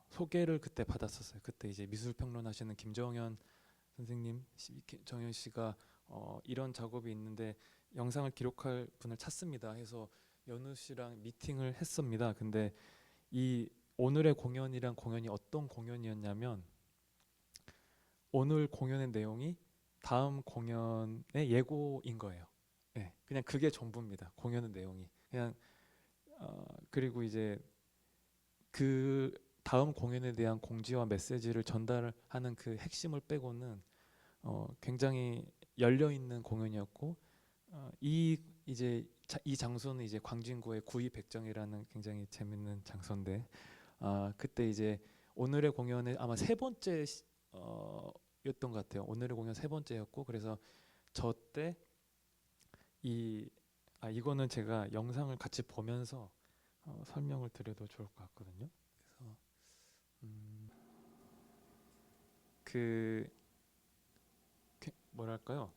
소개를 그때 받았었어요. 그때 이제 미술평론 하시는 김정현 선생님, 정현 씨가 이런 작업이 있는데 영상을 기록할 분을 찾습니다 해서 연우 씨랑 미팅을 했습니다. 근데 이 오늘의 공연이란 공연이 어떤 공연이었냐면, 오늘 공연의 내용이 다음 공연의 예고인 거예요. 네, 그냥 그게 전부입니다. 공연의 내용이. 그냥 그리고 이제 그 다음 공연에 대한 공지와 메시지를 전달하는 그 핵심을 빼고는 굉장히 열려 있는 공연이었고 이 장소는 이제 광진구의 구이백정이라는 굉장히 재밌는 장소인데 그때 이제 오늘의 공연에 아마 세 번째 였던 것 같아요. 오늘의 공연 세 번째였고 그래서 저 때 이거는 제가 영상을 같이 보면서 설명을 드려도 좋을 것 같거든요. 그래서 뭐랄까요?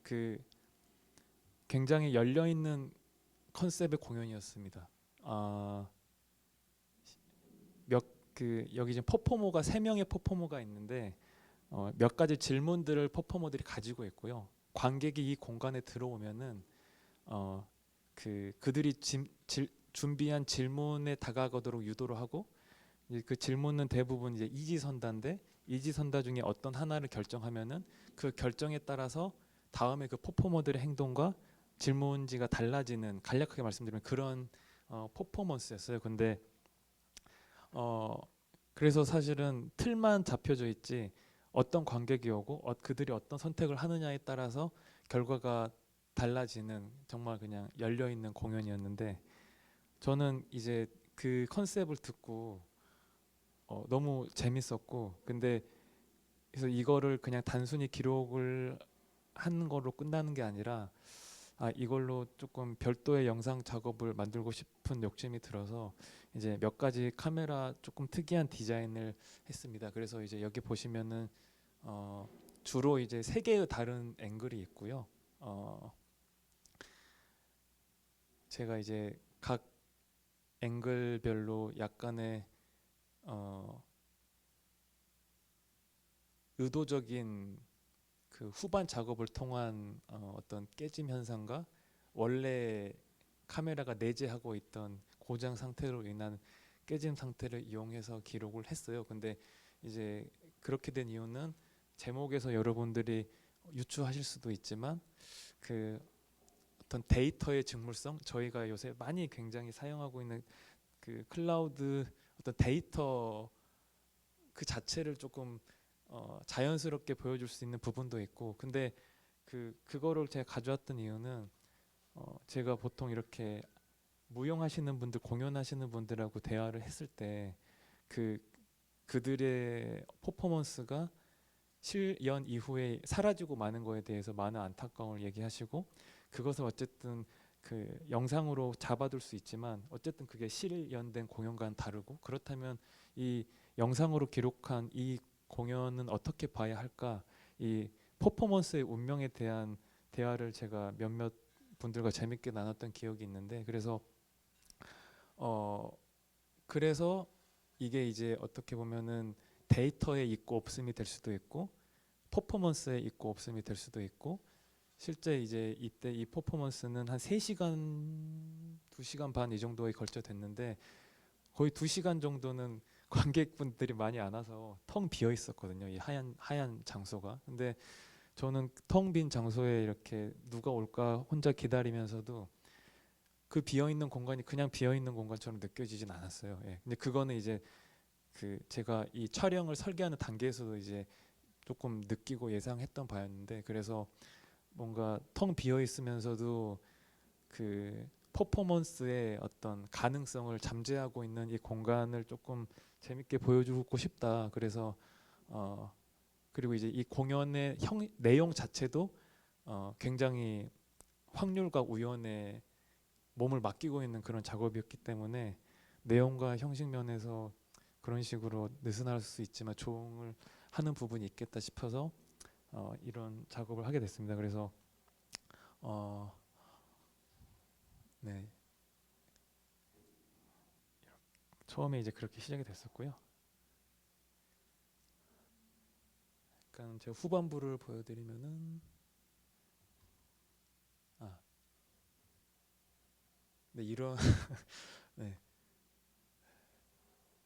굉장히 열려 있는 컨셉의 공연이었습니다. 여기 지금 퍼포머가 3명의 퍼포머가 있는데 몇 가지 질문들을 퍼포머들이 가지고 있고요. 관객이 이 공간에 들어오면은 그들이 준비한 질문에 다가가도록 유도를 하고 이제 그 질문은 대부분 이제 이지선다인데 이지선다 중에 어떤 하나를 결정하면은 그 결정에 따라서 다음에 그 퍼포머들의 행동과 질문지가 달라지는 간략하게 말씀드리면 그런 퍼포먼스였어요. 근데 그래서 사실은 틀만 잡혀져 있지 어떤 관객이 오고 그들이 어떤 선택을 하느냐에 따라서 결과가 달라지는 정말 그냥 열려 있는 공연이었는데 저는 이제 그 컨셉을 듣고 너무 재밌었고 근데 그래서 이거를 그냥 단순히 기록을 하는 걸로 끝나는 게 아니라 이걸로 조금 별도의 영상 작업을 만들고 싶은 욕심이 들어서 이제 몇 가지 카메라 조금 특이한 디자인을 했습니다. 그래서 이제 여기 보시면은 주로 이제 3개의 다른 앵글이 있고요. 제가 이제 각 앵글별로 약간의 의도적인 그 후반 작업을 통한 어떤 깨짐 현상과 원래 카메라가 내재하고 있던 고장 상태로 인한 깨짐 상태를 이용해서 기록을 했어요. 근데 이제 그렇게 된 이유는 제목에서 여러분들이 유추하실 수도 있지만 그 어떤 데이터의 직물성 저희가 요새 많이 굉장히 사용하고 있는 그 클라우드 어떤 데이터 그 자체를 조금 자연스럽게 보여줄 수 있는 부분도 있고 근데 그거를 제가 가져왔던 이유는 제가 보통 이렇게 무용하시는 분들 공연하시는 분들하고 대화를 했을 때 그들의 퍼포먼스가 실연 이후에 사라지고 마는 거에 대해서 많은 안타까움을 얘기하시고 그것을 어쨌든 그 영상으로 잡아둘 수 있지만 어쨌든 그게 실연된 공연과는 다르고 그렇다면 이 영상으로 기록한 이 공연은 어떻게 봐야 할까 이 퍼포먼스의 운명에 대한 대화를 제가 몇몇 분들과 재밌게 나눴던 기억이 있는데 그래서 이게 이제 어떻게 보면은 데이터에 있고 없음이 될 수도 있고 퍼포먼스에 있고 없음이 될 수도 있고 실제 이제 이때 이 퍼포먼스는 한 3시간, 2시간 반 이 정도에 걸쳐 됐는데 거의 2시간 정도는 관객분들이 많이 안 와서 텅 비어 있었거든요. 이 하얀 장소가. 근데 저는 텅 빈 장소에 이렇게 누가 올까 혼자 기다리면서도 그 비어 있는 공간이 그냥 비어 있는 공간처럼 느껴지진 않았어요. 예. 근데 그거는 이제 제가 이 촬영을 설계하는 단계에서도 이제 조금 느끼고 예상했던 바였는데 그래서 뭔가 텅 비어 있으면서도 그 퍼포먼스의 어떤 가능성을 잠재하고 있는 이 공간을 조금 재밌게 보여주고 싶다. 그래서 그리고 이제 이 공연의 내용 자체도 굉장히 확률과 우연에 몸을 맡기고 있는 그런 작업이었기 때문에 내용과 형식 면에서 그런 식으로 느슨할 수 있지만 조응을 하는 부분이 있겠다 싶어서 이런 작업을 하게 됐습니다. 그래서 네. 처음에 이제 그렇게 시작이 됐었고요. 약간 제가 후반부를 보여드리면은 네 이런 네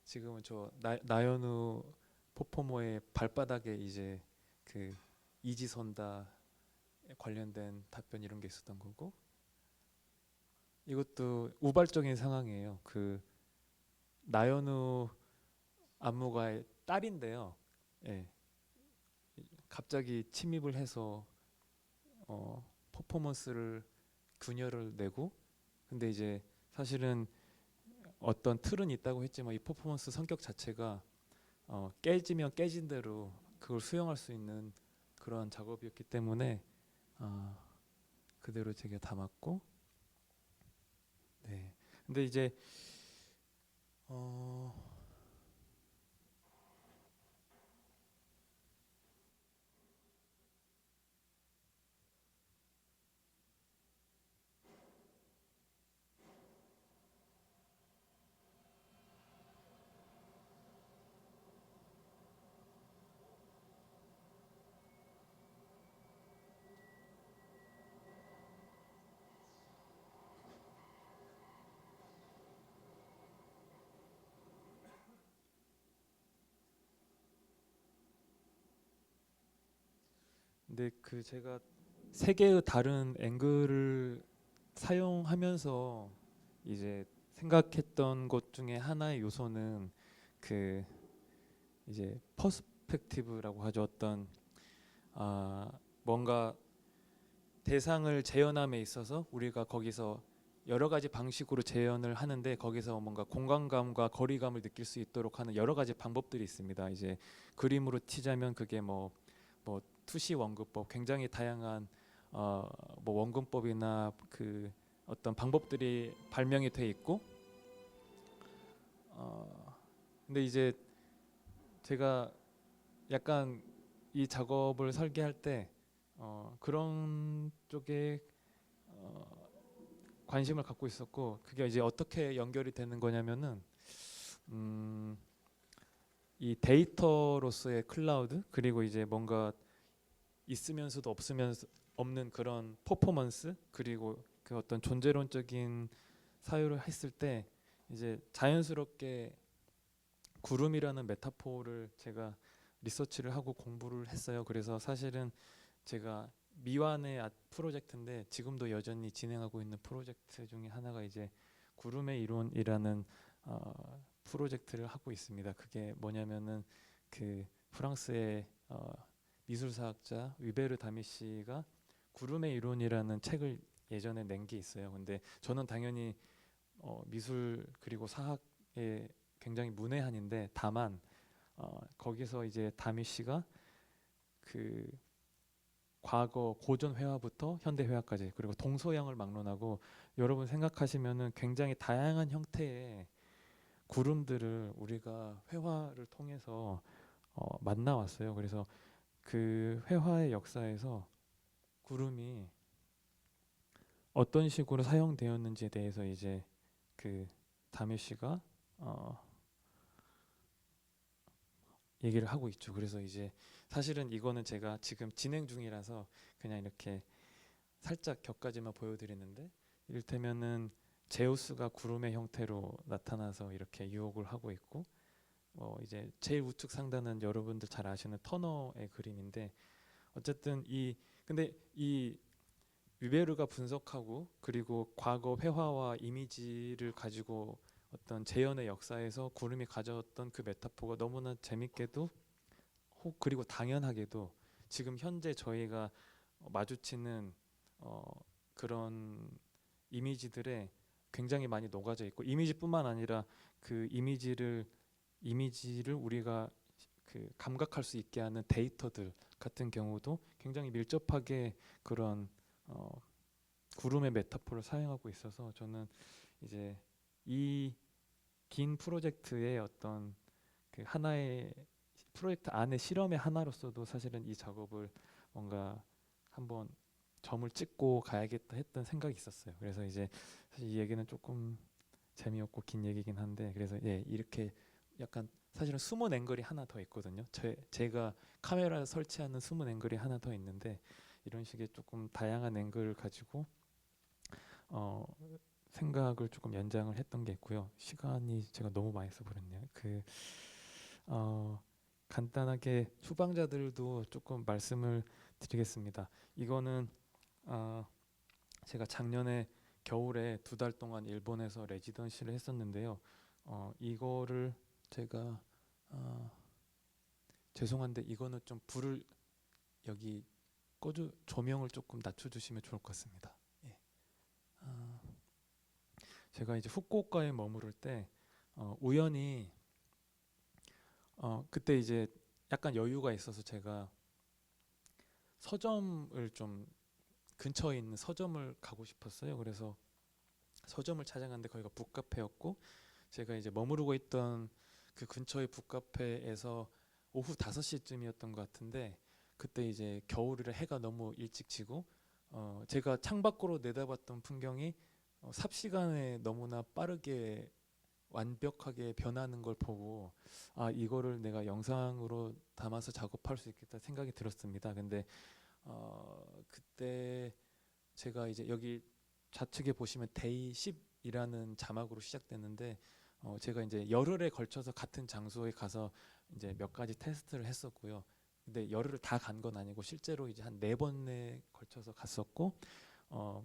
지금은 저 나연우 퍼포머의 발바닥에 이제 그 이지선다 관련된 답변 이런 게 있었던 거고 이것도 우발적인 상황이에요. 그 나연우 안무가의 딸인데요. 예. 갑자기 침입을 해서 퍼포먼스를 균열을 내고, 근데 이제 사실은 어떤 틀은 있다고 했지만 이 퍼포먼스 성격 자체가 깨지면 깨진 대로 그걸 수용할 수 있는 그런 작업이었기 때문에 그대로 제가 담았고, 네. 근데 이제 근데 그 제가 세 개의 다른 앵글을 사용하면서 이제 생각했던 것 중에 하나의 요소는 그 이제 퍼스펙티브라고 하죠. 어떤 뭔가 대상을 재현함에 있어서 우리가 거기서 여러 가지 방식으로 재현을 하는데 거기서 뭔가 공간감과 거리감을 느낄 수 있도록 하는 여러 가지 방법들이 있습니다. 이제 그림으로 치자면 그게 뭐 투시 원근법, 굉장히 다양한 뭐 원근법이나 그 어떤 방법들이 발명이 돼 있고, 근데 이제 제가 약간 이 작업을 설계할 때 그런 쪽에 관심을 갖고 있었고, 그게 이제 어떻게 연결이 되는 거냐면은 이 데이터로서의 클라우드, 그리고 이제 뭔가 있으면서도 없으면서 없는 그런 퍼포먼스, 그리고 그 어떤 존재론적인 사유를 했을 때 이제 자연스럽게 구름이라는 메타포를 제가 리서치를 하고 공부를 했어요. 그래서 사실은 제가 미완의 프로젝트인데 지금도 여전히 진행하고 있는 프로젝트 중에 하나가 이제 구름의 이론이라는 프로젝트를 하고 있습니다. 그게 뭐냐면은 그 프랑스의 미술사학자 위베르 다미시가 구름의 이론이라는 책을 예전에 낸 게 있어요. 근데 저는 당연히 미술 그리고 사학에 굉장히 문외한인데, 다만 거기서 이제 다미시가 그 과거 고전 회화부터 현대 회화까지, 그리고 동서양을 막론하고 여러분 생각하시면은 굉장히 다양한 형태의 구름들을 우리가 회화를 통해서 만나왔어요. 그래서 그 회화의 역사에서 구름이 어떤 식으로 사용되었는지에 대해서 이제 그 다미시가 얘기를 하고 있죠. 그래서 이제 사실은 이거는 제가 지금 진행 중이라서 그냥 이렇게 살짝 격까지만 보여드리는데, 이를테면은 제우스가 구름의 형태로 나타나서 이렇게 유혹을 하고 있고, 이제 제일 우측 상단은 여러분들 잘 아시는 터너의 그림인데, 어쨌든 근데 이 위베르가 분석하고 그리고 과거 회화와 이미지를 가지고 어떤 재현의 역사에서 구름이 가져왔던 그 메타포가 너무나 재밌게도 그리고 당연하게도 지금 현재 저희가 마주치는 그런 이미지들에 굉장히 많이 녹아져 있고, 이미지뿐만 아니라 그 이미지를 우리가 그 감각할 수 있게 하는 데이터들 같은 경우도 굉장히 밀접하게 그런 구름의 메타포를 사용하고 있어서, 저는 이제 이 긴 프로젝트의 어떤 그 하나의 프로젝트 안의 실험의 하나로서도 사실은 이 작업을 뭔가 한번 점을 찍고 가야겠다 했던 생각이 있었어요. 그래서 이제 사실 이 얘기는 조금 재미없고 긴 얘기긴 한데, 그래서 이렇게 약간 사실은 숨은 앵글이 하나 더 있거든요. 제가 카메라 설치하는 숨은 앵글이 하나 더 있는데, 이런 식의 조금 다양한 앵글을 가지고 생각을 조금 연장을 했던 게 있고요. 시간이 제가 너무 많이 써버렸네요. 간단하게 수방자들도 조금 말씀을 드리겠습니다. 이거는 제가 작년에 겨울에 2달 동안 일본에서 레지던시를 했었는데요. 이거를 제가 죄송한데 이거는 좀 불을 여기 조명을 조금 낮춰주시면 좋을 것 같습니다. 예. 제가 이제 후쿠오카에 머무를 때 우연히 그때 이제 약간 여유가 있어서 제가 서점을 좀 근처에 있는 서점을 가고 싶었어요. 그래서 서점을 찾아갔는데 거기가 북카페였고 제가 이제 머무르고 있던 그 근처의 북카페에서 오후 5시쯤이었던 것 같은데 그때 이제 겨울이라 해가 너무 일찍 지고 제가 창밖으로 내다봤던 풍경이 삽시간에 너무나 빠르게 완벽하게 변하는 걸 보고 이거를 내가 영상으로 담아서 작업할 수 있겠다 생각이 들었습니다. 근데 그때 제가 이제 여기 좌측에 보시면 데이 10이라는 자막으로 시작됐는데 제가 이제 열흘에 걸쳐서 같은 장소에 가서 이제 몇 가지 테스트를 했었고요. 근데 열흘을 다 간 건 아니고 실제로 이제 한 4번에 걸쳐서 갔었고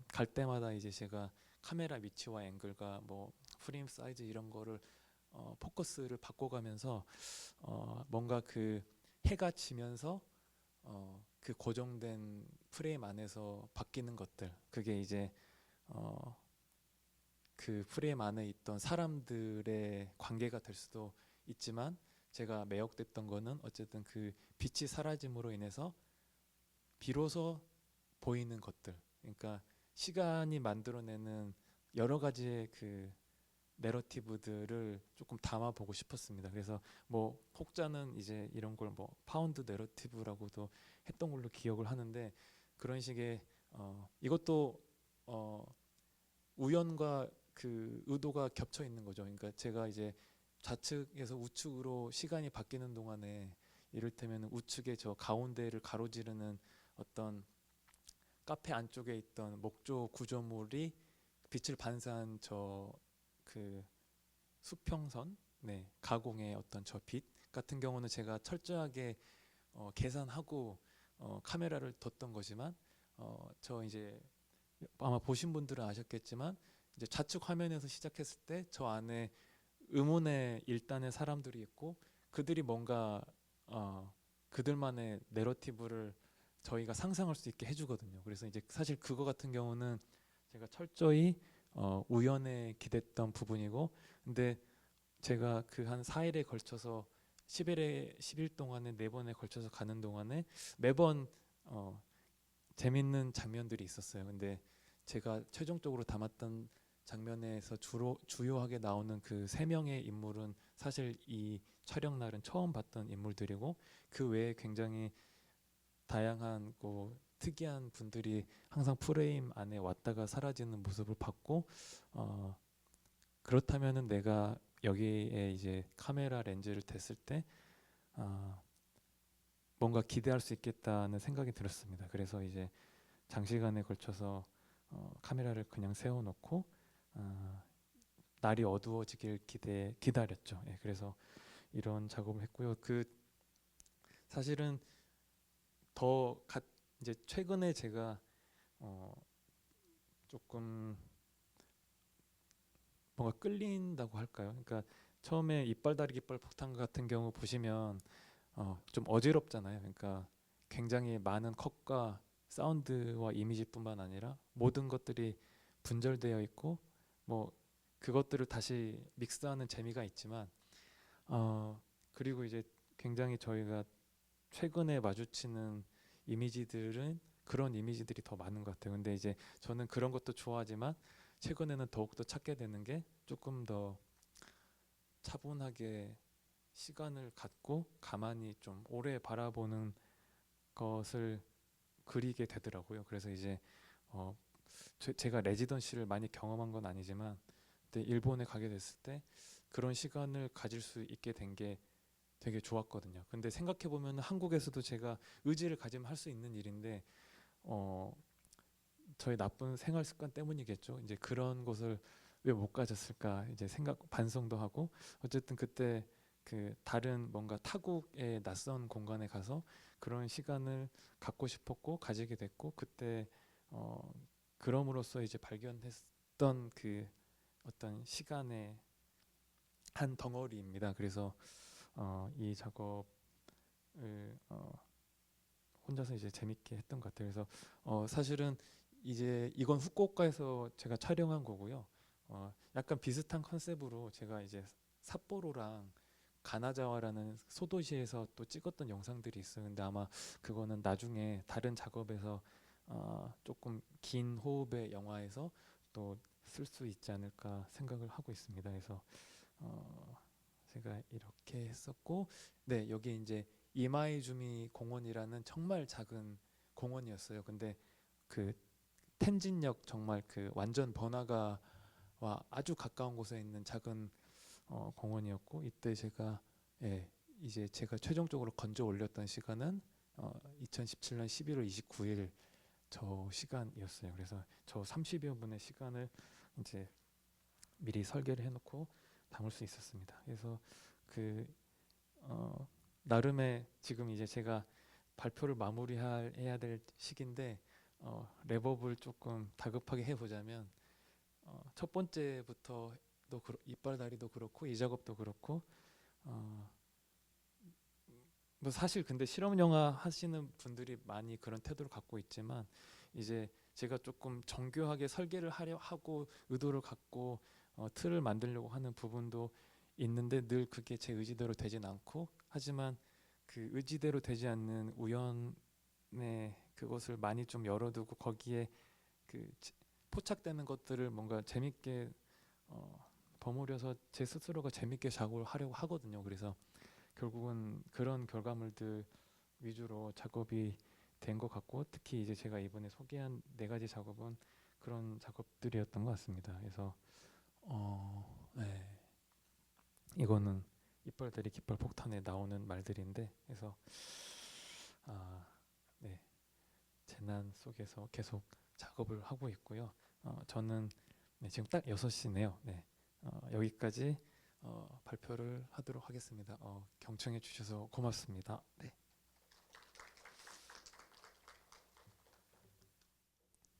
갈 때마다 이제 제가 카메라 위치와 앵글과 뭐 프레임 사이즈 이런 거를 포커스를 바꿔가면서 뭔가 그 해가 지면서 그 고정된 프레임 안에서 바뀌는 것들 그게 이제 그 프레임 안에 있던 사람들의 관계가 될 수도 있지만 제가 매혹됐던 거는 어쨌든 그 빛이 사라짐으로 인해서 비로소 보이는 것들 그러니까 시간이 만들어내는 여러 가지의 그 내러티브들을 조금 담아보고 싶었습니다. 그래서 뭐 혹자는 이제 이런 걸 뭐 파운드 내러티브라고도 했던 걸로 기억을 하는데 그런 식의 이것도 우연과 그 의도가 겹쳐 있는 거죠. 그러니까 제가 이제 좌측에서 우측으로 시간이 바뀌는 동안에 이를테면 우측의 저 가운데를 가로지르는 어떤 카페 안쪽에 있던 목조 구조물이 빛을 반사한 저 그 수평선 가공의 어떤 저 빛 같은 경우는 제가 철저하게 계산하고 카메라를 뒀던 거지만 저 이제 아마 보신 분들은 아셨겠지만 이제 좌측 화면에서 시작했을 때 저 안에 의문의 일단의 사람들이 있고 그들이 뭔가 그들만의 내러티브를 저희가 상상할 수 있게 해주거든요. 그래서 이제 사실 그거 같은 경우는 제가 철저히 우연에 기댔던 부분이고 근데 제가 그 한 4일에 걸쳐서 10일 동안에 4번에 걸쳐서 가는 동안에 매번 재밌는 장면들이 있었어요. 근데 제가 최종적으로 담았던 장면에서 주요하게 나오는 그 3명의 인물은 사실 이 촬영 날은 처음 봤던 인물들이고 그 외에 굉장히 다양한 특이한 분들이 항상 프레임 안에 왔다가 사라지는 모습을 봤고 그렇다면은 내가 여기에 이제 카메라 렌즈를 댔을 때 뭔가 기대할 수 있겠다는 생각이 들었습니다. 그래서 이제 장시간에 걸쳐서 카메라를 그냥 세워놓고 날이 어두워지길 기다렸죠. 예, 그래서 이런 작업을 했고요. 그 사실은 이제 최근에 제가 조금 뭔가 끌린다고 할까요? 그러니까 처음에 이빨 다리 깃발 폭탄 같은 경우 보시면 좀 어지럽잖아요. 그러니까 굉장히 많은 컷과 사운드와 이미지뿐만 아니라 모든 것들이 분절되어 있고 뭐 그것들을 다시 믹스하는 재미가 있지만 그리고 이제 굉장히 저희가 최근에 마주치는 이미지들은 그런 이미지들이 더 많은 것 같아요. 근데 이제 저는 그런 것도 좋아하지만 최근에는 더욱더 찾게 되는 게 조금 더 차분하게 시간을 갖고 가만히 좀 오래 바라보는 것을 그리게 되더라고요. 그래서 이제 제가 레지던시를 많이 경험한 건 아니지만 그때 일본에 가게 됐을 때 그런 시간을 가질 수 있게 된 게 되게 좋았거든요. 근데 생각해 보면 한국에서도 제가 의지를 가지면 할 수 있는 일인데 저의 나쁜 생활 습관 때문이겠죠. 이제 그런 곳을 왜 못 가졌을까 이제 반성도 하고 어쨌든 그때 그 다른 뭔가 타국의 낯선 공간에 가서 그런 시간을 갖고 싶었고 가지게 됐고 그때 그럼으로써 이제 발견했던 있던 그 어떤 시간의 한 덩어리입니다. 그래서 이 작업을 혼자서 이제 재밌게 했던 것 같아요. 그래서 사실은 이제 이건 후쿠오카에서 제가 촬영한 거고요. 약간 비슷한 컨셉으로 제가 이제 삿포로랑 가나자와라는 소도시에서 또 찍었던 영상들이 있어요. 근데 아마 그거는 나중에 다른 작업에서 조금 긴 호흡의 영화에서 또 쓸 수 있지 않을까 생각을 하고 있습니다. 그래서 제가 이렇게 했었고, 네, 여기 이제 이마이주미 공원이라는 정말 작은 공원이었어요. 근데 그 텐진역 정말 그 완전 번화가와 아주 가까운 곳에 있는 작은 공원이었고, 이때 제가 이제 제가 최종적으로 건져 올렸던 시간은 2017년 11월 29일 저 시간이었어요. 그래서 저 30여 분의 시간을 이제 미리 설계를 해놓고 담을 수 있었습니다. 그래서 그 나름의 지금 이제 제가 발표를 마무리해야 될 시기인데 랩업을 조금 다급하게 해보자면 첫 번째부터 이빨다리도 그렇고 이 작업도 그렇고 뭐 사실 근데 실험 영화 하시는 분들이 많이 그런 태도를 갖고 있지만 이제 제가 조금 정교하게 설계를 하려 하고 의도를 갖고 틀을 만들려고 하는 부분도 있는데 늘 그게 제 의지대로 되진 않고, 하지만 그 의지대로 되지 않는 우연의 그것을 많이 좀 열어두고 거기에 그 포착되는 것들을 뭔가 재밌게 버무려서 제 스스로가 재밌게 작업을 하려고 하거든요. 그래서 결국은 그런 결과물들 위주로 작업이 된 것 같고, 특히 이제 제가 이번에 소개한 4가지 작업은 그런 작업들이었던 것 같습니다. 그래서 네. 이거는 이빨다리 깃발 폭탄에 나오는 말들인데, 그래서 네, 재난 속에서 계속 작업을 하고 있고요. 저는 지금 딱 6시네요. 네, 여기까지 발표를 하도록 하겠습니다. 경청해 주셔서 고맙습니다. 네.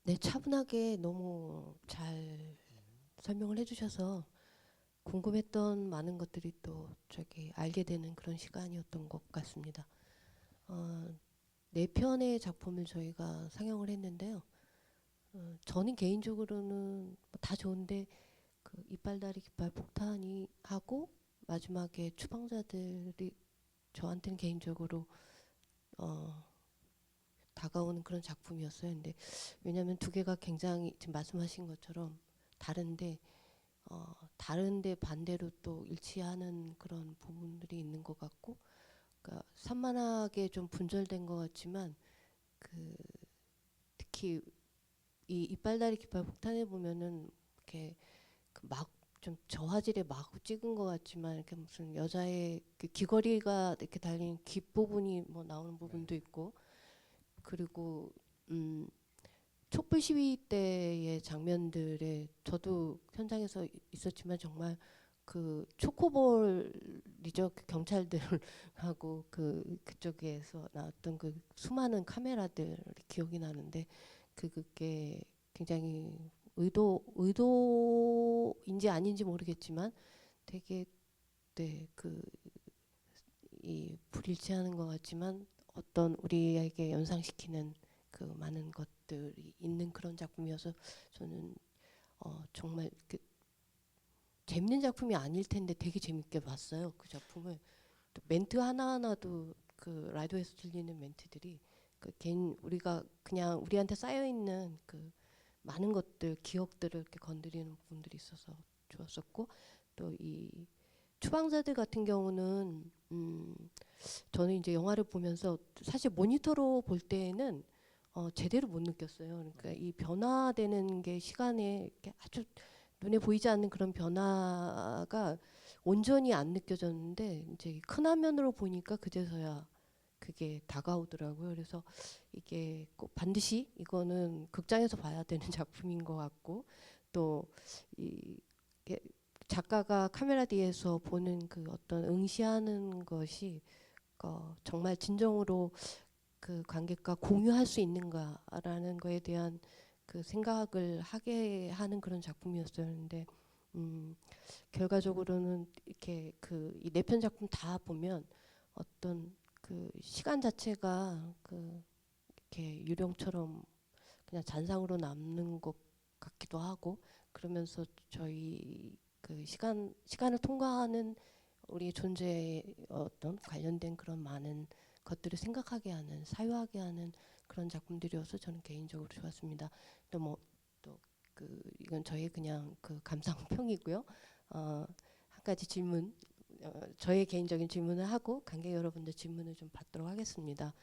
네, 차분하게 너무 잘 설명을 해주셔서 궁금했던 많은 것들이 또 알게 되는 그런 시간이었던 것 같습니다. 4편의 작품을 저희가 상영을 했는데요. 저는 개인적으로는 다 좋은데 그 이빨다리 깃발 폭탄이 하고 마지막에 추방자들이 저한테는 개인적으로 다가오는 그런 작품이었어요. 근데 왜냐하면 2개가 굉장히 지금 말씀하신 것처럼 다른데 반대로 또 일치하는 그런 부분들이 있는 것 같고, 그러니까 산만하게 좀 분절된 것 같지만 특히 이 이빨다리 깃발 폭탄에 보면은 이렇게 막 좀 저화질에 마구 찍은 것 같지만 이렇게 무슨 여자의 그 귀걸이가 이렇게 달린 귓 부분이 뭐 나오는 부분도 있고, 그리고 촛불 시위 때의 장면들에 저도 현장에서 있었지만 정말 그 초코볼이죠. 그 경찰들하고 그쪽에서 나왔던 그 수많은 카메라들이 기억이 나는데 그게 굉장히 의도인지 아닌지 모르겠지만 되게 이 불일치하는 것 같지만 어떤 우리에게 연상시키는 그 많은 것들이 있는 그런 작품이어서 저는 정말 재밌는 작품이 아닐 텐데 되게 재밌게 봤어요. 그 작품을. 또 멘트 하나하나도 그 라디오에서 들리는 멘트들이 우리가 그냥 우리한테 쌓여 있는 그 많은 것들, 기억들을 이렇게 건드리는 부분들이 있어서 좋았었고, 또 이 추방자들 같은 경우는 저는 이제 영화를 보면서 사실 모니터로 볼 때에는 제대로 못 느꼈어요. 그러니까 이 변화되는 게 시간에 이렇게 아주 눈에 보이지 않는 그런 변화가 온전히 안 느껴졌는데 이제 큰 화면으로 보니까 그제서야 그게 다가오더라고요. 그래서 이게 꼭 반드시 이거는 극장에서 봐야 되는 작품인 것 같고, 또 이 작가가 카메라 뒤에서 보는 그 어떤 응시하는 것이 정말 진정으로 그 관객과 공유할 수 있는가라는 거에 대한 그 생각을 하게 하는 그런 작품이었었는데 결과적으로는 이렇게 그 이 네 편 작품 다 보면 어떤 그 시간 자체가 그 이렇게 유령처럼 그냥 잔상으로 남는 것 같기도 하고 그러면서 저희 그 시간을 통과하는 우리 존재의 어떤 관련된 그런 많은 것들을 생각하게 하는 사유하게 하는 그런 작품들이어서 저는 개인적으로 좋았습니다. 또 뭐 또 그 이건 저의 그냥 그 감상평이고요. 한 가지 질문 저의 개인적인 질문을 하고 관객 여러분들 질문을 좀 받도록 하겠습니다.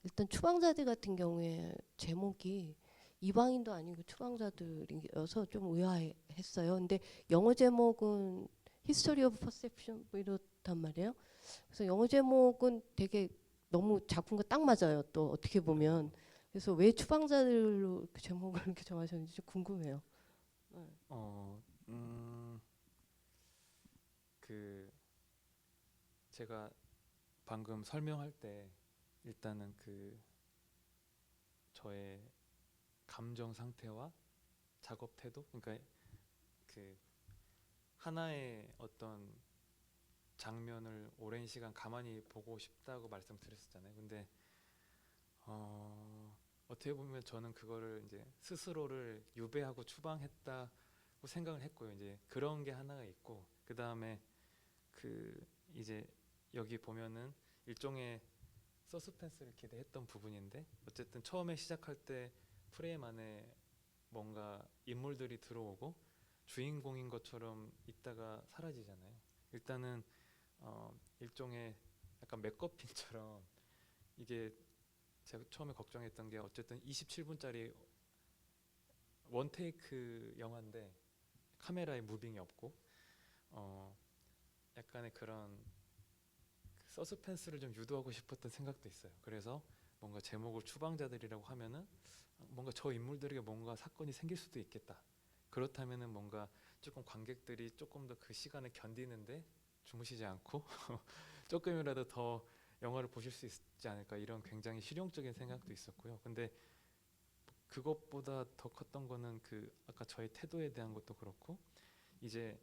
일단 추방자들 같은 경우에 제목이 이방인도 아니고 추방자들이어서 좀 의아했어요. 근데 영어 제목은 History of Perception 뭐 이렇단 말이에요. 그래서 영어 제목은 되게 너무 작품과 딱 맞아요. 또 어떻게 보면 그래서 왜 추방자들로 그 제목을 이렇게 정하셨는지 좀 궁금해요.
그 제가 방금 설명할 때 일단은 그 저의 감정 상태와 작업 태도, 그러니까 그 하나의 어떤 장면을 오랜 시간 가만히 보고 싶다고 말씀드렸었잖아요. 근데 어떻게 보면 저는 그거를 이제 스스로를 유배하고 추방했다고 생각을 했고요. 이제 그런 게 하나가 있고 그 다음에 그 이제 여기 보면은 일종의 서스펜스를 기대했던 부분인데 어쨌든 처음에 시작할 때 프레임 안에 뭔가 인물들이 들어오고 주인공인 것처럼 있다가 사라지잖아요. 일단은 일종의 약간 맥거핀처럼 이게 제가 처음에 걱정했던 게 어쨌든 27분짜리 원테이크 영화인데 카메라에 무빙이 없고 약간의 그런 서스펜스를 좀 유도하고 싶었던 생각도 있어요. 그래서 뭔가 제목을 추방자들이라고 하면은 뭔가 저 인물들에게 뭔가 사건이 생길 수도 있겠다. 그렇다면은 뭔가 조금 관객들이 조금 더 그 시간을 견디는데 주무시지 않고 조금이라도 더 영화를 보실 수 있지 않을까 이런 굉장히 실용적인 생각도 있었고요. 근데 그것보다 더 컸던 거는 그 아까 저의 태도에 대한 것도 그렇고 이제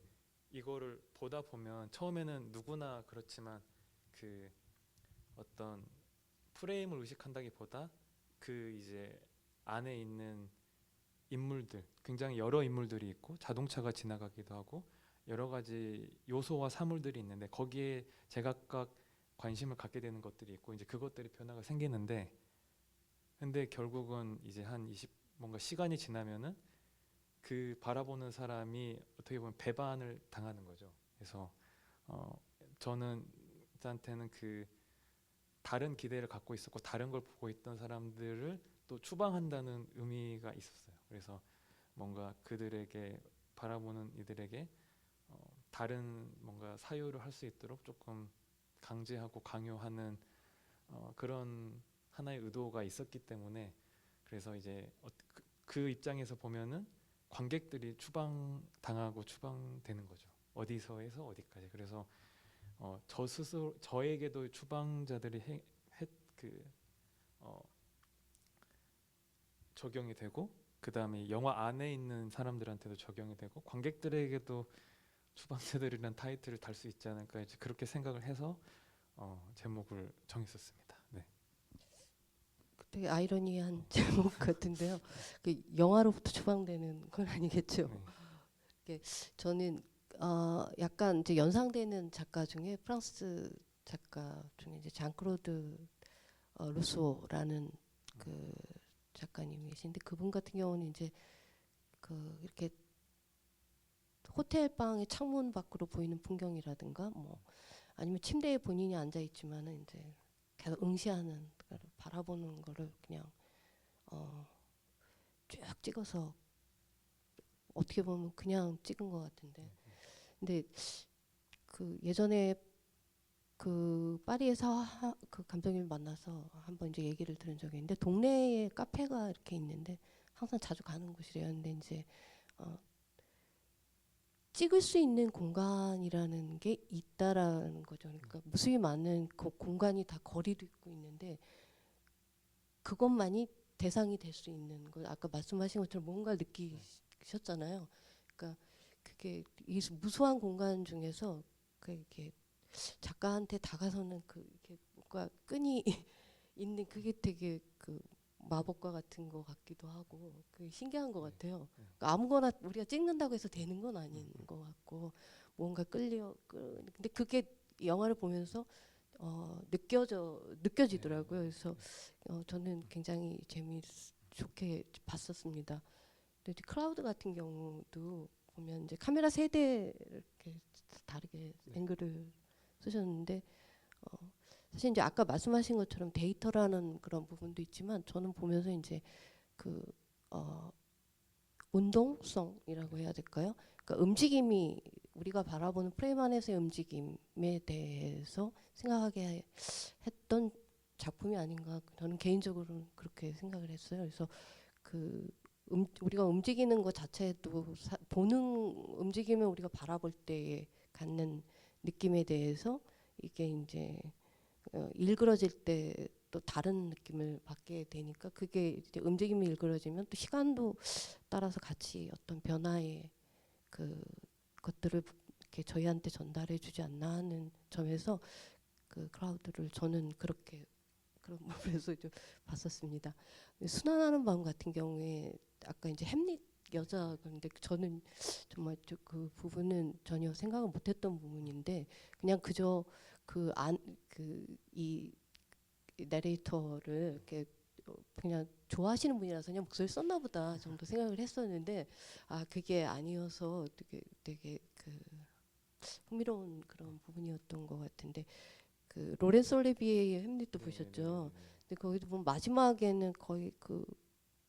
이거를 보다 보면 처음에는 누구나 그렇지만 그 어떤 프레임을 의식한다기보다 그 이제 안에 있는 인물들 굉장히 여러 인물들이 있고 자동차가 지나가기도 하고 여러 가지 요소와 사물들이 있는데 거기에 제각각 관심을 갖게 되는 것들이 있고 이제 그것들이 변화가 생기는데 근데 결국은 이제 한 20 뭔가 시간이 지나면은 그 바라보는 사람이 어떻게 보면 배반을 당하는 거죠. 그래서 저는 저한테는 그 다른 기대를 갖고 있었고 다른 걸 보고 있던 사람들을 또 추방한다는 의미가 있었어요. 그래서 뭔가 그들에게 바라보는 이들에게 다른 뭔가 사유를 할 수 있도록 조금 강제하고 강요하는 그런 하나의 의도가 있었기 때문에 그래서 이제 그 입장에서 보면은 관객들이 추방당하고 추방되는 거죠. 어디서에서 어디까지. 그래서 저 스스로 저에게도 추방자들이 적용이 되고 그 다음에 영화 안에 있는 사람들한테도 적용이 되고 관객들에게도 추방자들이란 타이틀을 달 수 있지 않을까 이제 그렇게 생각을 해서 제목을 정했었습니다. 네.
되게 아이러니한 제목 같은데요. 그 영화로부터 추방되는 건 아니겠죠. 네. 저는 약간 이제 연상되는 작가 중에 프랑스 작가 중에 이제 장클로드 루소라는 그 작가님이 계신데 그분 같은 경우는 이제 그 이렇게 호텔 방의 창문 밖으로 보이는 풍경이라든가 뭐 아니면 침대에 본인이 앉아 있지만은 이제 계속 응시하는 바라보는 거를 그냥 쭉 찍어서 어떻게 보면 그냥 찍은 것 같은데 근데 그 예전에 그 파리에서 그 감독님을 만나서 한번 이제 얘기를 들은 적이 있는데 동네에 카페가 이렇게 있는데 항상 자주 가는 곳이래요. 근데 이제 찍을 수 있는 공간이라는 게 있다라는 거죠. 그러니까 무수히 많은 그 공간이 다 거리도 있고 있는데 그것만이 대상이 될 수 있는 거 아까 말씀하신 것처럼 뭔가 느끼셨잖아요. 그러니까 그게 이 무수한 공간 중에서 이렇게 작가한테 다가서는 이렇게 뭔가 끈이 있는 그게 되게 마법과 같은 것 같기도 하고 신기한 것 같아요. 그러니까 아무거나 우리가 찍는다고 해서 되는 건 아닌 것 같고 뭔가 근데 그게 영화를 보면서 느껴지더라고요. 그래서 저는 굉장히 좋게 봤었습니다. 근데 이제 클라우드 같은 경우도 보면 이제 카메라 세대 이렇게 다르게 앵글을 쓰셨는데 사실 이제 아까 말씀하신 것처럼 데이터라는 그런 부분도 있지만 저는 보면서 이제 운동성이라고 해야 될까요? 그러니까 움직임이 우리가 바라보는 프레임 안에서의 움직임에 대해서 생각하게 했던 작품이 아닌가 저는 개인적으로는 그렇게 생각을 했어요. 그래서 우리가 움직이는 것 자체도 보는 움직임을 우리가 바라볼 때에 갖는 느낌에 대해서 이게 이제 일그러질 때 또 다른 느낌을 받게 되니까 그게 이제 움직임이 일그러지면 또 시간도 따라서 같이 어떤 변화의 것들을 이렇게 저희한테 전달해 주지 않나 하는 점에서 클라우드를 저는 그런 부분에서 좀 봤었습니다. 순환하는 밤 같은 경우에 아까 이제 햄릿 여자 그런데 저는 정말 그 부분은 전혀 생각을 못했던 부분인데 그냥 그저 이 내레이터를 이렇게 그냥 좋아하시는 분이라서 그냥 목소리 썼나 보다 정도 생각을 했었는데 그게 아니어서 되게 흥미로운 그런 부분이었던 것 같은데 로렌스 올리비에의 햄릿도 보셨죠? 근데 거기도 보면 마지막에는 거의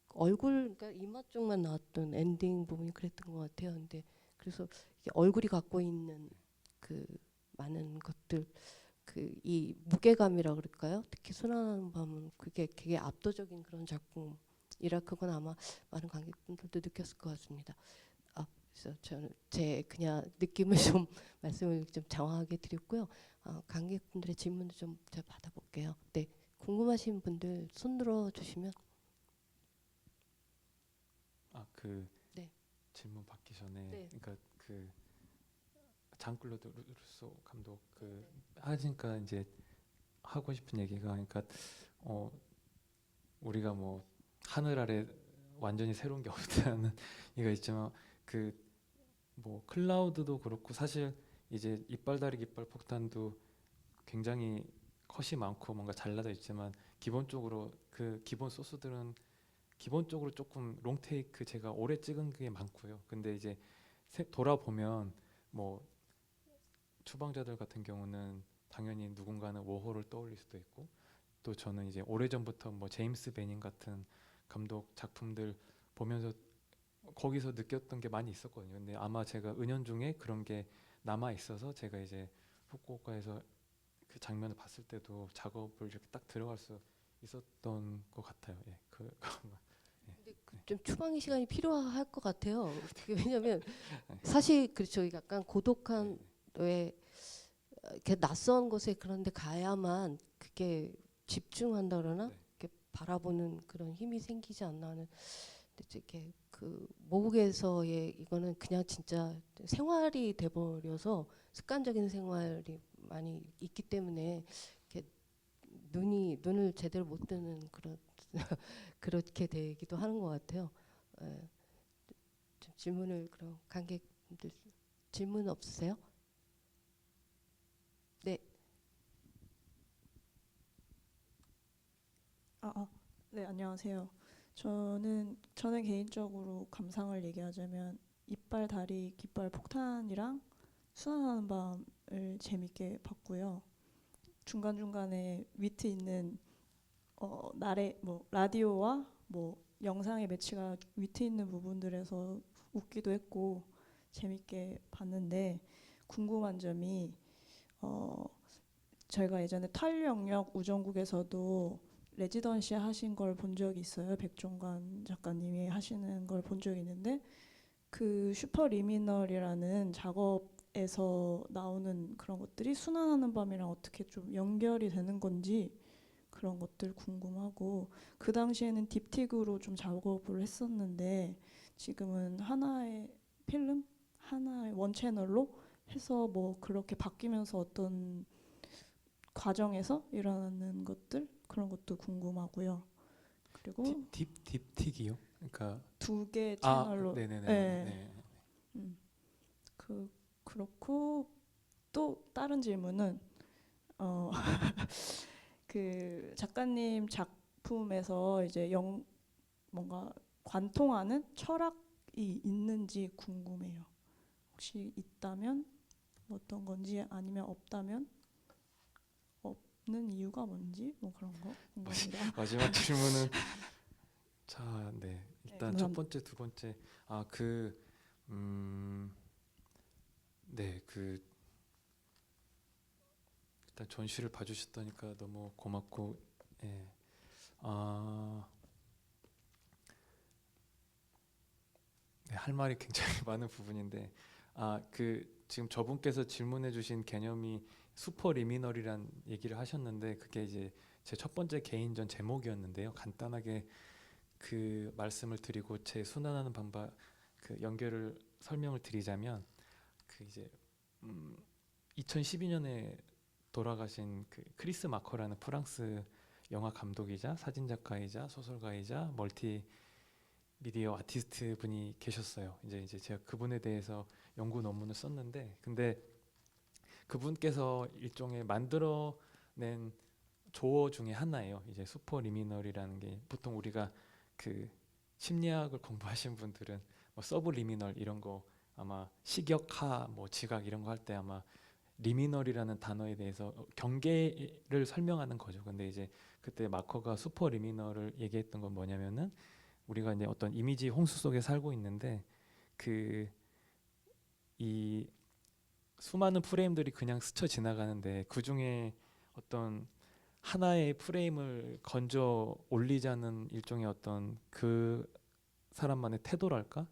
얼굴 그러니까 이마 쪽만 나왔던 엔딩 부분이 그랬던 것 같아요. 근데 그래서 이게 얼굴이 갖고 있는 많은 것들 이 무게감이라 그럴까요? 특히 순환하는 밤은 그게 되게 압도적인 그런 작품이라 그건 아마 많은 관객분들도 느꼈을 것 같습니다. 그래서 저는 제 그냥 느낌을 좀 말씀을 좀 장황하게 드렸고요. 관객분들의 질문을 좀 제가 받아볼게요. 네, 궁금하신 분들 손 들어 주시면. 네.
질문 받기 전에
네.
그러니까 장클로드 루소 감독 하니까 이제 하고 싶은 얘기가 그러니까 우리가 뭐 하늘 아래 완전히 새로운 게 없다는 얘기가 있지만 뭐 클라우드도 그렇고 사실 이제 이빨다리 깃발 폭탄도 굉장히 컷이 많고 뭔가 잘라져 있지만 기본적으로 기본 소스들은 기본적으로 조금 롱테이크 제가 오래 찍은 게 많고요. 근데 이제 돌아보면 뭐 추방자들 같은 경우는 당연히 누군가는 워홀을 떠올릴 수도 있고 또 저는 이제 오래전부터 뭐 제임스 베닌 같은 감독 작품들 보면서 거기서 느꼈던 게 많이 있었거든요. 근데 아마 제가 은연중에 그런 게 남아 있어서 제가 이제 후쿠오카에서 그 장면을 봤을 때도 작업을 이렇게 딱 들어갈 수 있었던 것 같아요. 예,
좀 추방의 시간이 필요할 것 같아요. 왜냐하면 사실 그렇죠. 약간 고독한 왜 이렇게 낯선 곳에 그런데 가야만 그게 집중한다 그러나 이렇게 바라보는 그런 힘이 생기지 않나 하는. 이렇게 모국에서의 이거는 그냥 진짜 생활이 돼버려서 습관적인 생활이 많이 있기 때문에 이렇게 눈을 제대로 못 뜨는 그렇게 되기도 하는 것 같아요. 좀 질문을 그럼 관객분들 질문 없으세요? 네.
네, 안녕하세요. 저는 개인적으로 감상을 얘기하자면 이빨 다리 깃발 폭탄이랑 순환하는 밤을 재밌게 봤고요. 중간중간에 위트 있는 라디오와 뭐 영상의 매치가 위트 있는 부분들에서 웃기도 했고 재밌게 봤는데 궁금한 점이 저희가 예전에 탈영역 우정국에서도 레지던시 하신 걸 본 적이 있어요. 백종관 작가님이 하시는 걸 본 적이 있는데 슈퍼리미널이라는 작업에서 나오는 그런 것들이 순환하는 밤이랑 어떻게 좀 연결이 되는 건지 그런 것들 궁금하고, 그 당시에는 딥틱으로 좀 작업을 했었는데 지금은 하나의 필름, 하나의 원 채널로 해서 뭐 그렇게 바뀌면서 어떤 과정에서 일어나는 것들, 그런 것도 궁금하고요. 그리고
딥틱이요? 그러니까
2개 채널로.
네네네.
네.
네.
그렇고 또 다른 질문은 그 작가님 작품에서 이제 뭔가 관통하는 철학이 있는지 궁금해요. 혹시 있다면 어떤 건지, 아니면 없다면 없는 이유가 뭔지, 뭐 그런 거 궁금합니다.
마지막 질문은 자, 네. 일단
네,
첫 번째, 두 번째 네, 일단 전시를 봐주셨다니까 너무 고맙고, 예. 네, 할 말이 굉장히 많은 부분인데, 지금 저분께서 질문해주신 개념이 슈퍼리미널이란 얘기를 하셨는데, 그게 이제 제 첫 번째 개인전 제목이었는데요. 간단하게 그 말씀을 드리고 제 순환하는 방법, 그 연결을 설명을 드리자면, 그 이제 2012년에 돌아가신 그 크리스 마커라는 프랑스 영화 감독이자 사진 작가이자 소설가이자 멀티미디어 아티스트 분이 계셨어요. 이제 제가 그분에 대해서 연구 논문을 썼는데, 근데 그분께서 일종의 만들어낸 조어 중에 하나예요. 이제 슈퍼리미널이라는 게, 보통 우리가 그 심리학을 공부하신 분들은 뭐 서브리미널 이런 거, 아마 식역하, 뭐 지각 이런 거 할 때 아마 리미널이라는 단어에 대해서 경계를 설명하는 거죠. 근데 이제 그때 마커가 슈퍼리미널을 얘기했던 건 뭐냐면은, 우리가 이제 어떤 이미지 홍수 속에 살고 있는데, 이 수많은 프레임들이 그냥 스쳐 지나가는데, 그 중에 어떤 하나의 프레임을 건져 올리자는 일종의 어떤 그 사람만의 태도랄까?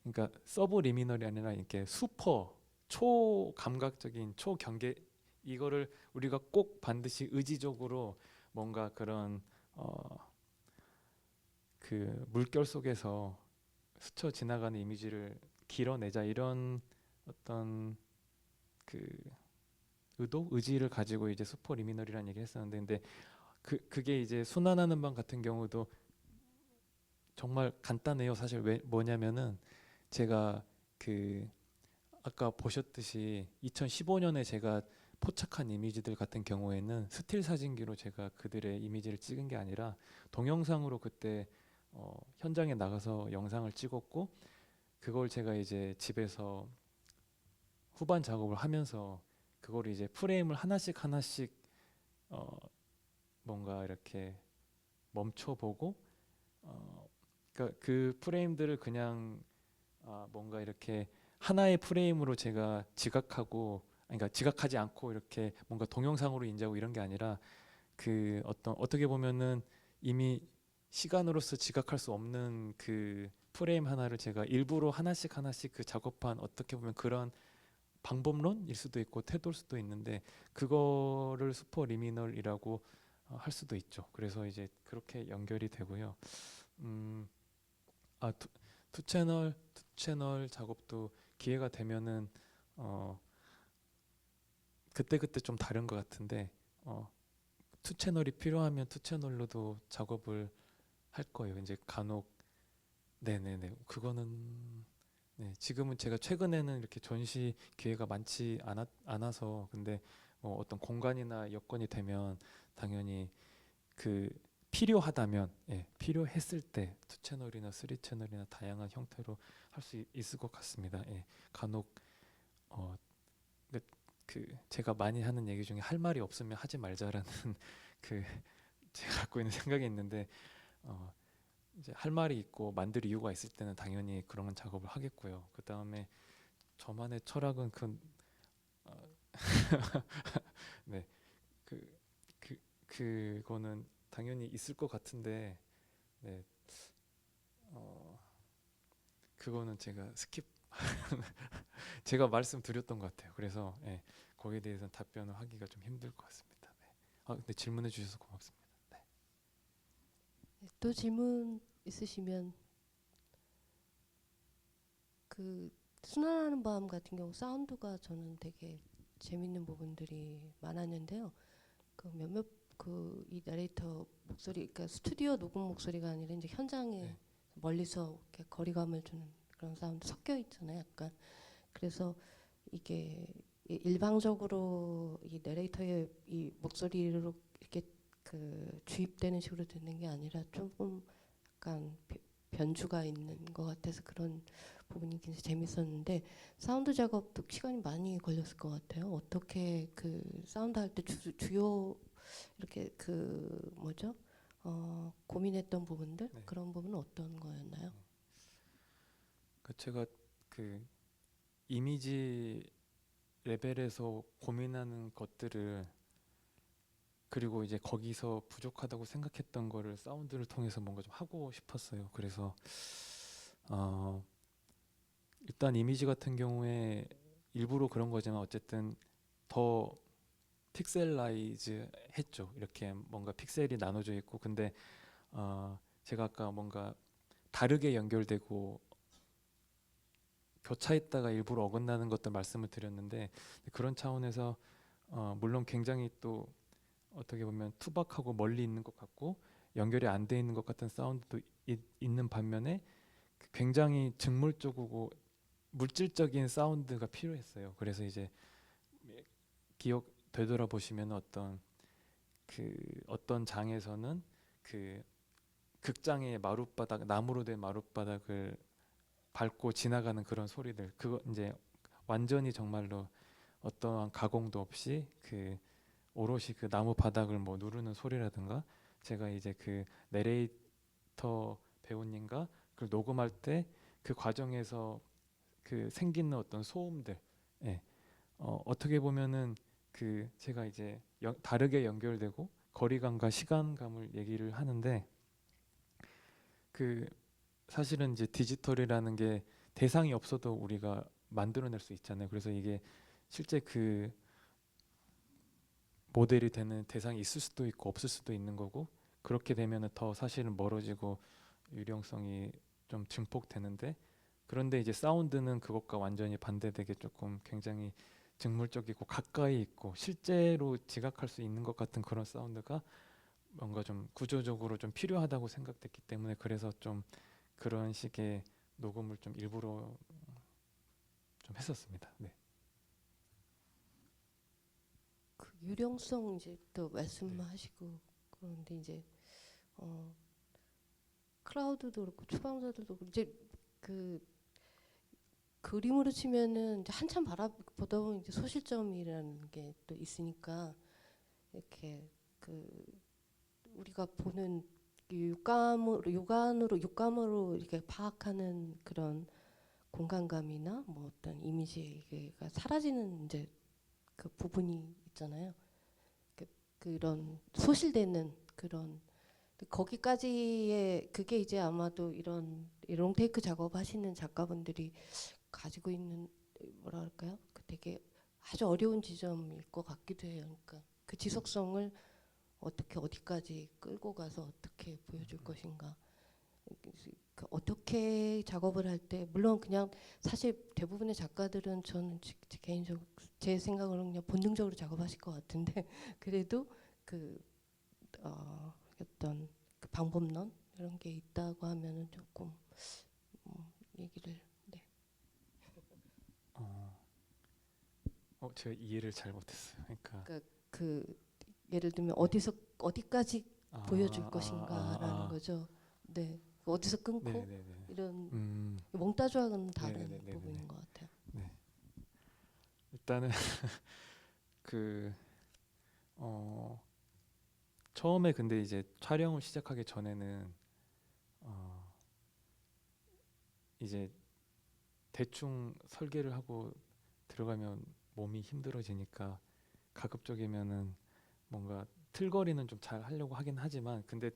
그러니까 서브리미널이 아니라 이렇게 슈퍼 초감각적인 초경계, 이거를 우리가 꼭 반드시 의지적으로 뭔가 그런 그 물결 속에서 스쳐 지나가는 이미지를 길어내자, 이런 어떤 그 의지를 가지고 이제 슈퍼리미널이라는 얘기를 했었는데, 근데 그게 이제 순환하는 방 같은 경우도 정말 간단해요. 사실 뭐냐면은, 제가 아까 보셨듯이 2015년에 제가 포착한 이미지들 같은 경우에는 스틸 사진기로 제가 그들의 이미지를 찍은 게 아니라 동영상으로 그때 현장에 나가서 영상을 찍었고, 그걸 제가 이제 집에서 후반 작업을 하면서 그걸 이제 프레임을 하나씩 뭔가 이렇게 멈춰보고, 그러니까 그 프레임들을 그냥 뭔가 이렇게 하나의 프레임으로 제가 지각하고, 그러니까 지각하지 않고 이렇게 뭔가 동영상으로 인지하고 이런 게 아니라, 그 어떻게 보면은 이미 시간으로서 지각할 수 없는 그 프레임 하나를 제가 일부러 하나씩 그 작업한, 어떻게 보면 그런 방법론일 수도 있고 태도일 수도 있는데, 그거를 슈퍼리미널이라고 할 수도 있죠. 그래서 이제 그렇게 연결이 되고요. 투 채널 작업도 기회가 되면은 그때 좀 다른 것 같은데, 투 채널이 필요하면 투 채널로도 작업을 할 거예요. 이제 간혹. 네네네. 그거는 네, 지금은 제가 최근에는 이렇게 전시 기회가 많지 않아서, 근데 어떤 공간이나 여건이 되면 당연히 필요하다면, 필요했을 때 투 채널이나 쓰리 채널이나 다양한 형태로 할 수 있을 것 같습니다. 간혹 제가 많이 하는 얘기 중에 할 말이 없으면 하지 말자라는 제가 갖고 있는 생각이 있는데, 이제 할 말이 있고 만들 이유가 있을 때는 당연히 그런 작업을 하겠고요. 그 다음에 저만의 철학은 네, 그거는 당연히 있을 것 같은데, 네, 그거는 제가 스킵 제가 말씀드렸던 것 같아요. 그래서 거기에 대해서는 답변을 하기가 좀 힘들 것 같습니다. 네. 근데 질문해 주셔서 고맙습니다. 네.
또 질문 있으시면 그 순환하는 밤 같은 경우 사운드가 저는 되게 재밌는 부분들이 많았는데요. 그 몇몇 그 이 나레이터 목소리, 그러니까 스튜디오 녹음 목소리가 아니라 이제 현장에
네.
멀리서 이렇게 거리감을 주는 그런 사운드 섞여 있잖아요, 약간. 그래서 이게 일방적으로 이 내레이터의 이 목소리로 이렇게 그 주입되는 식으로 듣는 게 아니라 조금 약간 변주가 있는 것 같아서 그런 부분이 굉장히 재밌었는데, 사운드 작업도 시간이 많이 걸렸을 것 같아요. 어떻게 그 사운드 할 때 주요 이렇게 그 뭐죠? 고민했던 부분들,
네.
그런 부분은 어떤 거였나요?
제가 그 이미지 레벨에서 고민하는 것들을, 그리고 이제 거기서 부족하다고 생각했던 거를 사운드를 통해서 뭔가 좀 하고 싶었어요. 그래서 일단 이미지 같은 경우에 일부러 그런 거지만 어쨌든 더 픽셀라이즈 했죠. 이렇게 뭔가 픽셀이 나눠져 있고, 근데 제가 아까 뭔가 다르게 연결되고 교차했다가 일부러 어긋나는 것들 말씀을 드렸는데, 그런 차원에서 물론 굉장히 또 어떻게 보면 투박하고 멀리 있는 것 같고 연결이 안 돼 있는 것 같은 사운드도 있는 반면에 굉장히 직물적이고 물질적인 사운드가 필요했어요. 그래서 이제 기억 되돌아보시면 어떤 장에서는 그 극장의 마룻바닥, 나무로 된 마룻바닥을 밟고 지나가는 그런 소리들, 그거 이제 완전히 정말로 어떠한 가공도 없이 그 오롯이 그 나무 바닥을 뭐 누르는 소리라든가, 제가 이제 그 내레이터 배우님과 그 녹음할 때 그 과정에서 그 생기는 어떤 소음들, 예. 어떻게 보면은 그 제가 이제 다르게 연결되고 거리감과 시간감을 얘기를 하는데, 그 사실은 이제 디지털이라는 게 대상이 없어도 우리가 만들어낼 수 있잖아요. 그래서 이게 실제 그 모델이 되는 대상이 있을 수도 있고 없을 수도 있는 거고, 그렇게 되면은 더 사실은 멀어지고 유령성이 좀 증폭되는데, 그런데 이제 사운드는 그것과 완전히 반대되게 조금 굉장히 직물적이고 가까이 있고 실제로 지각할 수 있는 것 같은 그런 사운드가 뭔가 좀 구조적으로 좀 필요하다고 생각됐기 때문에, 그래서 좀 그런 식의 녹음을 좀 일부러 좀 했었습니다. 네.
그 유령성 이제 또 말씀하시고 그런데 이제 크라우드도 그렇고 추방자들도 그렇고 이제 그 그림으로 치면은 이제 한참 바라보다 보면 이제 소실점이라는 게 또 있으니까 이렇게 그 우리가 보는 육감으로 이렇게 파악하는 그런 공간감이나 뭐 어떤 이미지가 사라지는 이제 그 부분이 있잖아요. 그런 소실되는 그런, 거기까지의 그게 이제 아마도 이런 롱테이크 작업하시는 작가분들이 가지고 있는 뭐랄까요? 그 되게 아주 어려운 지점일 것 같기도 해요. 그러니까 그 지속성을 어떻게 어디까지 끌고 가서 어떻게 보여줄 것인가. 그 어떻게 작업을 할 때, 물론 그냥 사실 대부분의 작가들은 저는 개인적으로 제 생각으로 그냥 본능적으로 작업하실 것 같은데 그래도 그 어떤 그 방법론 이런 게 있다고 하면은 조금 얘기를. 네.
제가 이해를 잘 못했어요. 그러니까
그 예를 들면 어디까지 보여줄 것인가라는 거죠. 네. 어디서 끊고
네네네.
이런 몽따주와는 다른
네네네네네.
부분인 것 같아요.
네. 일단은 처음에 근데 이제 촬영을 시작하기 전에는 이제 대충 설계를 하고 들어가면 몸이 힘들어지니까 가급적이면은 뭔가 틀거리는 좀 잘 하려고 하긴 하지만, 근데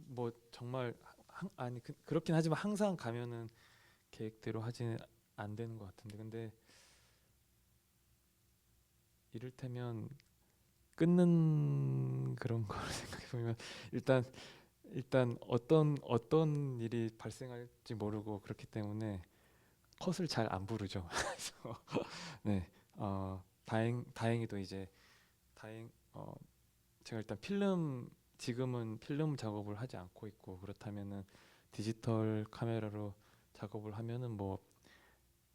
뭐 정말 그렇긴 하지만 항상 가면은 계획대로 하지는 안 되는 것 같은데, 근데 이를테면 끊는 그런 걸 생각해 보면 일단 어떤 일이 발생할지 모르고 그렇기 때문에 컷을 잘 안 부르죠. 그래서 네, 다행히도 이제 제가 일단 지금은 필름 작업을 하지 않고 있고, 그렇다면은 디지털 카메라로 작업을 하면은 뭐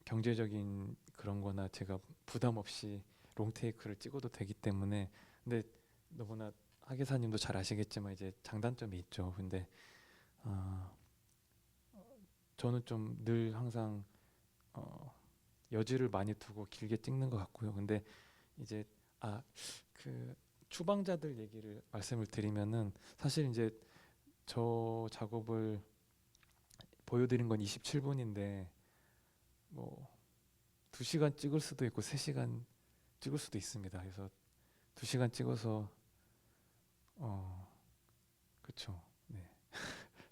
경제적인 그런 거나 제가 부담 없이 롱테이크를 찍어도 되기 때문에. 근데 너무나 하계사님도 잘 아시겠지만 이제 장단점이 있죠. 근데 저는 좀 늘 항상 여지를 많이 두고 길게 찍는 것 같고요. 근데 이제 그 추방자들 얘기를 말씀을 드리면은, 사실 이제 저 작업을 보여드린 건 27분인데 뭐 2시간 찍을 수도 있고 3시간 찍을 수도 있습니다. 그래서 2시간 찍어서 그렇죠. 네.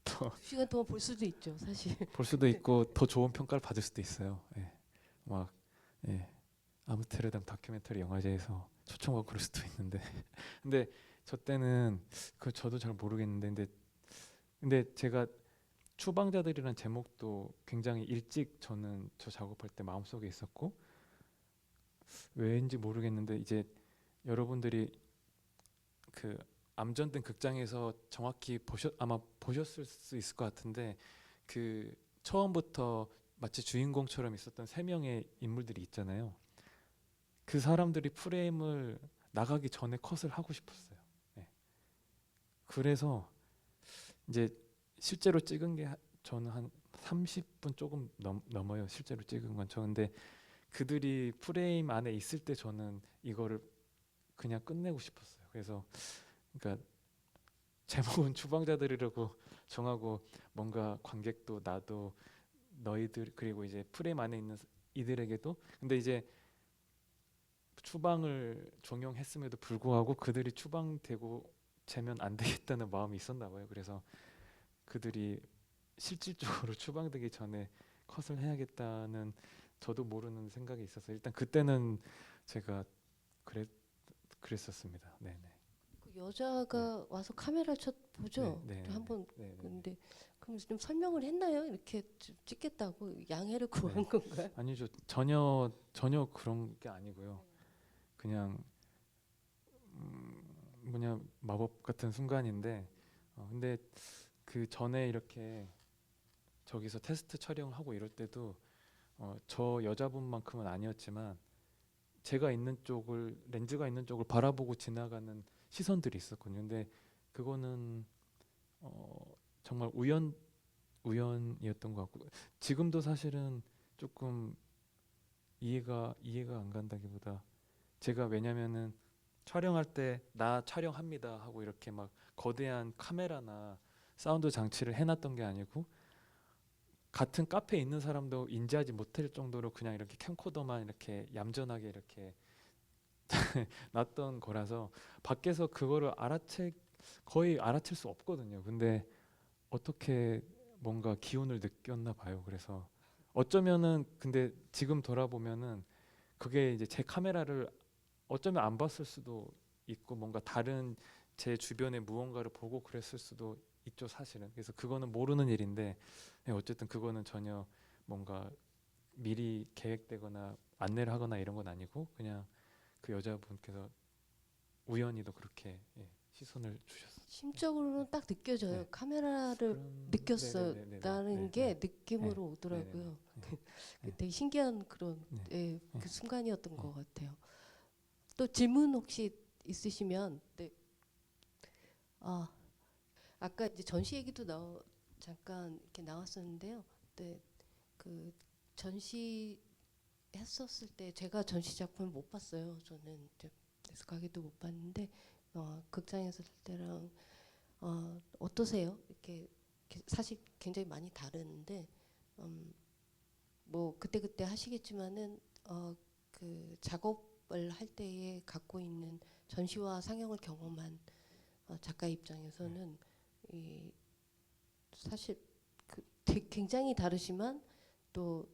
더
2시간 동안 볼 수도 있죠, 사실.
볼 수도 있고 더 좋은 평가를 받을 수도 있어요. 예. 막 아무스테르담 다큐멘터리 영화제에서 초청하고 그럴 수도 있는데 근데 저 때는 저도 잘 모르겠는데 근데 제가 추방자들이라는 제목도 굉장히 일찍 저는 저 작업할 때 마음속에 있었고, 왜인지 모르겠는데 이제 여러분들이 그 암전된 극장에서 정확히 아마 보셨을 수 있을 것 같은데, 그 처음부터 마치 주인공처럼 있었던 3명의 인물들이 있잖아요. 그 사람들이 프레임을 나가기 전에 컷을 하고 싶었어요. 네. 그래서 이제 실제로 찍은 게 저는 한 30분 조금 넘어요. 실제로 찍은 건. 근데 그들이 프레임 안에 있을 때 저는 이거를 그냥 끝내고 싶었어요. 그래서 그러니까 제목은 추방자들이라고 정하고, 뭔가 관객도 나도 너희들 그리고 이제 프레임 안에 있는 이들에게도, 근데 이제 추방을 종용했음에도 불구하고 그들이 추방되고 재면 안 되겠다는 마음이 있었나 봐요. 그래서 그들이 실질적으로 추방되기 전에 컷을 해야겠다는 저도 모르는 생각이 있어서 일단 그때는 제가 그랬었습니다. 네네.
그 여자가 와서 카메라를 보죠.
네, 네,
한번.
네, 네,
근데 그럼 좀 설명을 했나요? 이렇게 찍겠다고 양해를 구한 건가요?
아니죠. 전혀 그런 게 아니고요. 그냥 뭐냐 마법 같은 순간인데, 근데 그 전에 이렇게 저기서 테스트 촬영하고 이럴 때도 저 여자분만큼은 아니었지만 제가 있는 쪽을, 렌즈가 있는 쪽을 바라보고 지나가는 시선들이 있었거든요. 근데 그거는 정말 우연이었던 것 같고, 지금도 사실은 조금 이해가 안 간다기보다, 제가 왜냐면은 촬영할 때 나 촬영합니다 하고 이렇게 막 거대한 카메라나 사운드 장치를 해놨던 게 아니고, 같은 카페에 있는 사람도 인지하지 못할 정도로 그냥 이렇게 캠코더만 이렇게 얌전하게 이렇게 놨던 거라서 밖에서 그거를 거의 알아챌 수 없거든요. 근데 어떻게 뭔가 기운을 느꼈나 봐요. 그래서 어쩌면은, 근데 지금 돌아보면은 그게 이제 제 카메라를 어쩌면 안 봤을 수도 있고, 뭔가 다른 제 주변의 무언가를 보고 그랬을 수도 있죠, 사실은. 그래서 그거는 모르는 일인데, 어쨌든 그거는 전혀 뭔가 미리 계획되거나 안내를 하거나 이런 건 아니고, 그냥 그 여자분께서 우연히도 그렇게 시선을 주셨어요.
심적으로는 딱 느껴져요.
네.
카메라를 느꼈어라는 게 느낌으로 오더라고요. 되게 신기한 그런 그 순간이었던 것 같아요. 또 질문 혹시 있으시면. 네. 아까 이제 전시 얘기도 잠깐 이렇게 나왔었는데요. 네, 그 전시 했었을 때 제가 전시 작품을 못 봤어요. 저는 그래서 가게도 못 봤는데 극장에서 할 때랑 어떠세요? 이렇게 사실 굉장히 많이 다른데 뭐 그때 하시겠지만은 그 작업을 할 때에 갖고 있는 전시와 상영을 경험한 작가 입장에서는 사실 굉장히 다르지만 또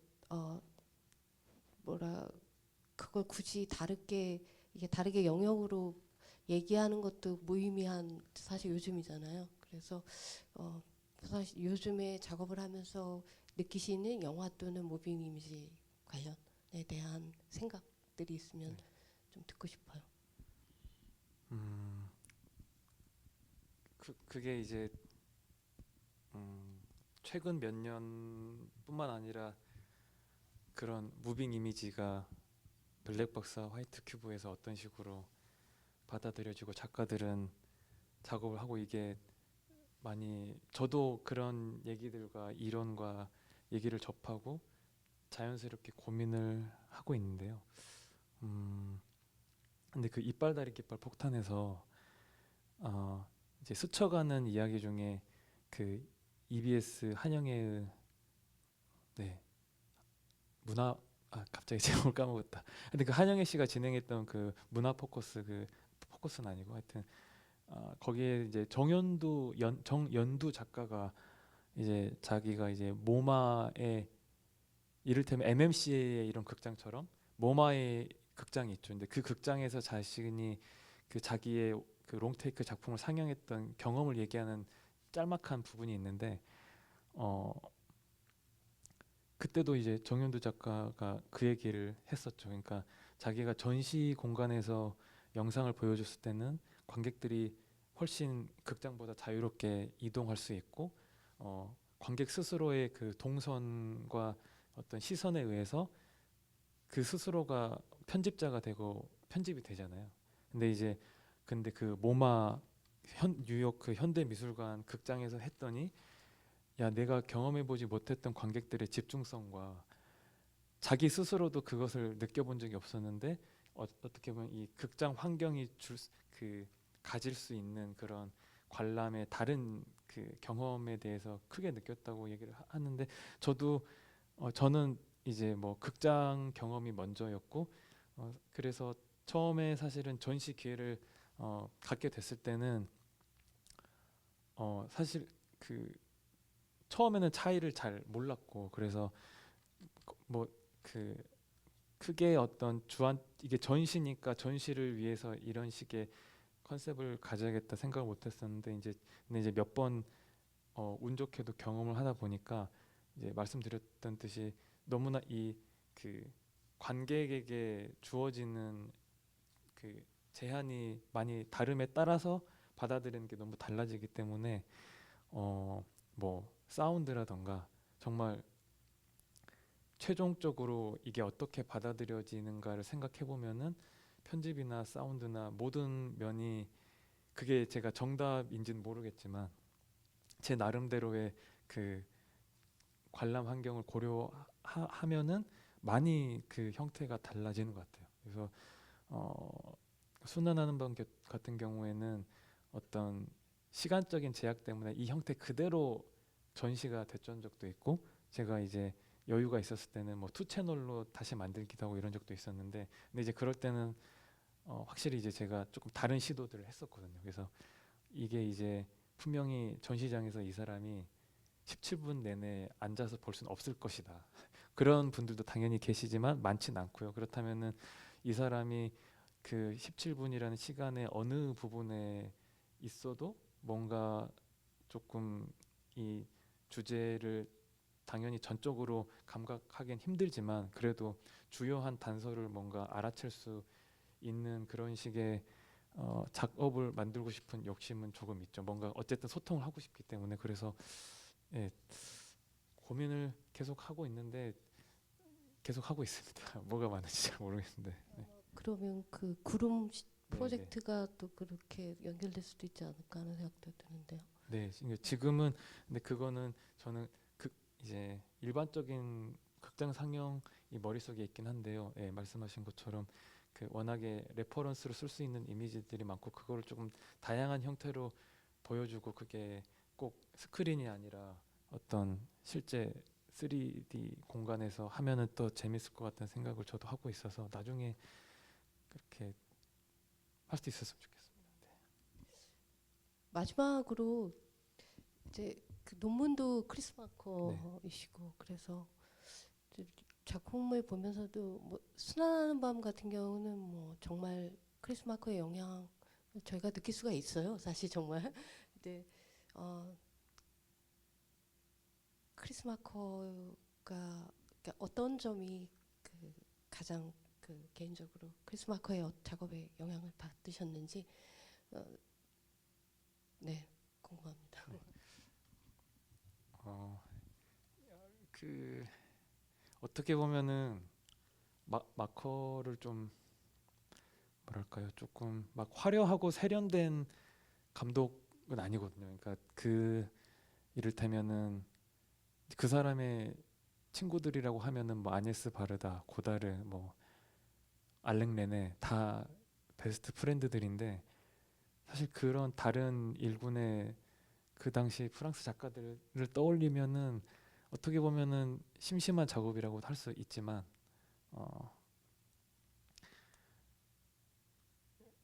그걸 굳이 다르게 영역으로 얘기하는 것도 무의미한 사실 요즘이잖아요. 그래서 사실 요즘에 작업을 하면서 느끼시는 영화 또는 무빙 이미지 관련에 대한 생각들이 있으면 좀 듣고 싶어요.
그게 이제 최근 몇 년뿐만 아니라 그런 무빙 이미지가 블랙박스와 화이트 큐브에서 어떤 식으로 받아들여지고 작가들은 작업을 하고 이게 많이 저도 그런 얘기들과 이론과 얘기를 접하고 자연스럽게 고민을 하고 있는데요. 근데 그 이빨 다리 깃발 폭탄에서 이제 스쳐가는 이야기 중에 그 EBS 한영애의 문화 갑자기 제목을 까먹었다. 근데 그 한영애 씨가 진행했던 그 문화 포커스 그 포커스는 아니고 하여튼 거기에 이제 정연두 작가가 이제 자기가 이제 모마의 이를테면 MMC의 이런 극장처럼 모마의 극장이 있죠. 근데 그 극장에서 자신이 그 자기의 그 롱테이크 작품을 상영했던 경험을 얘기하는 짤막한 부분이 있는데 그때도 이제 정연두 작가가 그 얘기를 했었죠. 그러니까 자기가 전시 공간에서 영상을 보여줬을 때는 관객들이 훨씬 극장보다 자유롭게 이동할 수 있고 관객 스스로의 그 동선과 어떤 시선에 의해서 그 스스로가 편집자가 되고 편집이 되잖아요. 근데 그 모마 뉴욕 그 현대미술관 극장에서 했더니 야 내가 경험해보지 못했던 관객들의 집중성과 자기 스스로도 그것을 느껴본 적이 없었는데 어떻게 보면 이 극장 환경이 가질 수 있는 그런 관람의 다른 그 경험에 대해서 크게 느꼈다고 얘기를 하는데 저는 이제 뭐 극장 경험이 먼저였고 그래서 처음에 사실은 전시 기회를 갖게 됐을 때는 사실 그 처음에는 차이를 잘 몰랐고 그래서 뭐 그 크게 어떤 이게 전시니까 전시를 위해서 이런 식의 컨셉을 가져야겠다 생각을 못했었는데 근데 이제 몇 번 운 좋게도 경험을 하다 보니까 이제 말씀드렸던 듯이 너무나 이 그 관객에게 주어지는 그 제한이 많이 다름에 따라서 받아들이는 게 너무 달라지기 때문에 뭐 사운드라던가 정말 최종적으로 이게 어떻게 받아들여지는가를 생각해 보면은 편집이나 사운드나 모든 면이 그게 제가 정답인지는 모르겠지만 제 나름대로의 그 관람 환경을 고려하면은 많이 그 형태가 달라지는 것 같아요. 그래서 순환하는 밤 같은 경우에는 어떤 시간적인 제약 때문에 이 형태 그대로 전시가 됐던 적도 있고 제가 이제 여유가 있었을 때는 뭐 2채널로 다시 만들기도 하고 이런 적도 있었는데 근데 이제 그럴 때는 확실히 이제 제가 조금 다른 시도들을 했었거든요. 그래서 이게 이제 분명히 전시장에서 이 사람이 17분 내내 앉아서 볼 수는 없을 것이다. 그런 분들도 당연히 계시지만 많진 않고요. 그렇다면은 이 사람이 그 17분이라는 시간의 어느 부분에 있어도 뭔가 조금 이 주제를 당연히 전적으로 감각하기는 힘들지만 그래도 주요한 단서를 뭔가 알아챌 수 있는 그런 식의 작업을 만들고 싶은 욕심은 조금 있죠. 뭔가 어쨌든 소통을 하고 싶기 때문에 그래서 고민을 계속 하고 있는데 계속 하고 있습니다. 뭐가 많은지 잘 모르겠는데.
그러면 그 구름 프로젝트가 또 그렇게 연결될 수도 있지 않을까 하는 생각도 드는데요.
네, 지금은 근데 그거는 저는 이제 일반적인 극장 상영이 머릿속에 있긴 한데요. 말씀하신 것처럼 그 워낙에 레퍼런스로 쓸 수 있는 이미지들이 많고 그거를 조금 다양한 형태로 보여주고 그게 꼭 스크린이 아니라 어떤 실제 3D 공간에서 하면은 또 재밌을 것 같다는 생각을 저도 하고 있어서 나중에 그렇게 할 수 있었으면 좋겠습니다.
마지막으로 이제 그 논문도 크리스 마커이시고 그래서 작품을 보면서도 뭐 순환하는 밤 같은 경우는 뭐 정말 크리스 마커의 영향을 저희가 느낄 수가 있어요. 사실 정말. 근데 크리스 마커가 그러니까 어떤 점이 그 가장 그 개인적으로 크리스 마커의 작업에 영향을 받으셨는지 네, 궁금합니다.
그 어떻게 보면은 마커를 좀 뭐랄까요, 조금 막 화려하고 세련된 감독은 아니거든요. 그러니까 그 이를테면은 그 사람의 친구들이라고 하면은 뭐 아녜스 바르다, 고다르, 뭐 알랭 레네 다 베스트 프렌드들인데, 사실 그런 다른 일군의 그 당시 프랑스 작가들을 떠올리면은 어떻게 보면은 심심한 작업이라고 할 수 있지만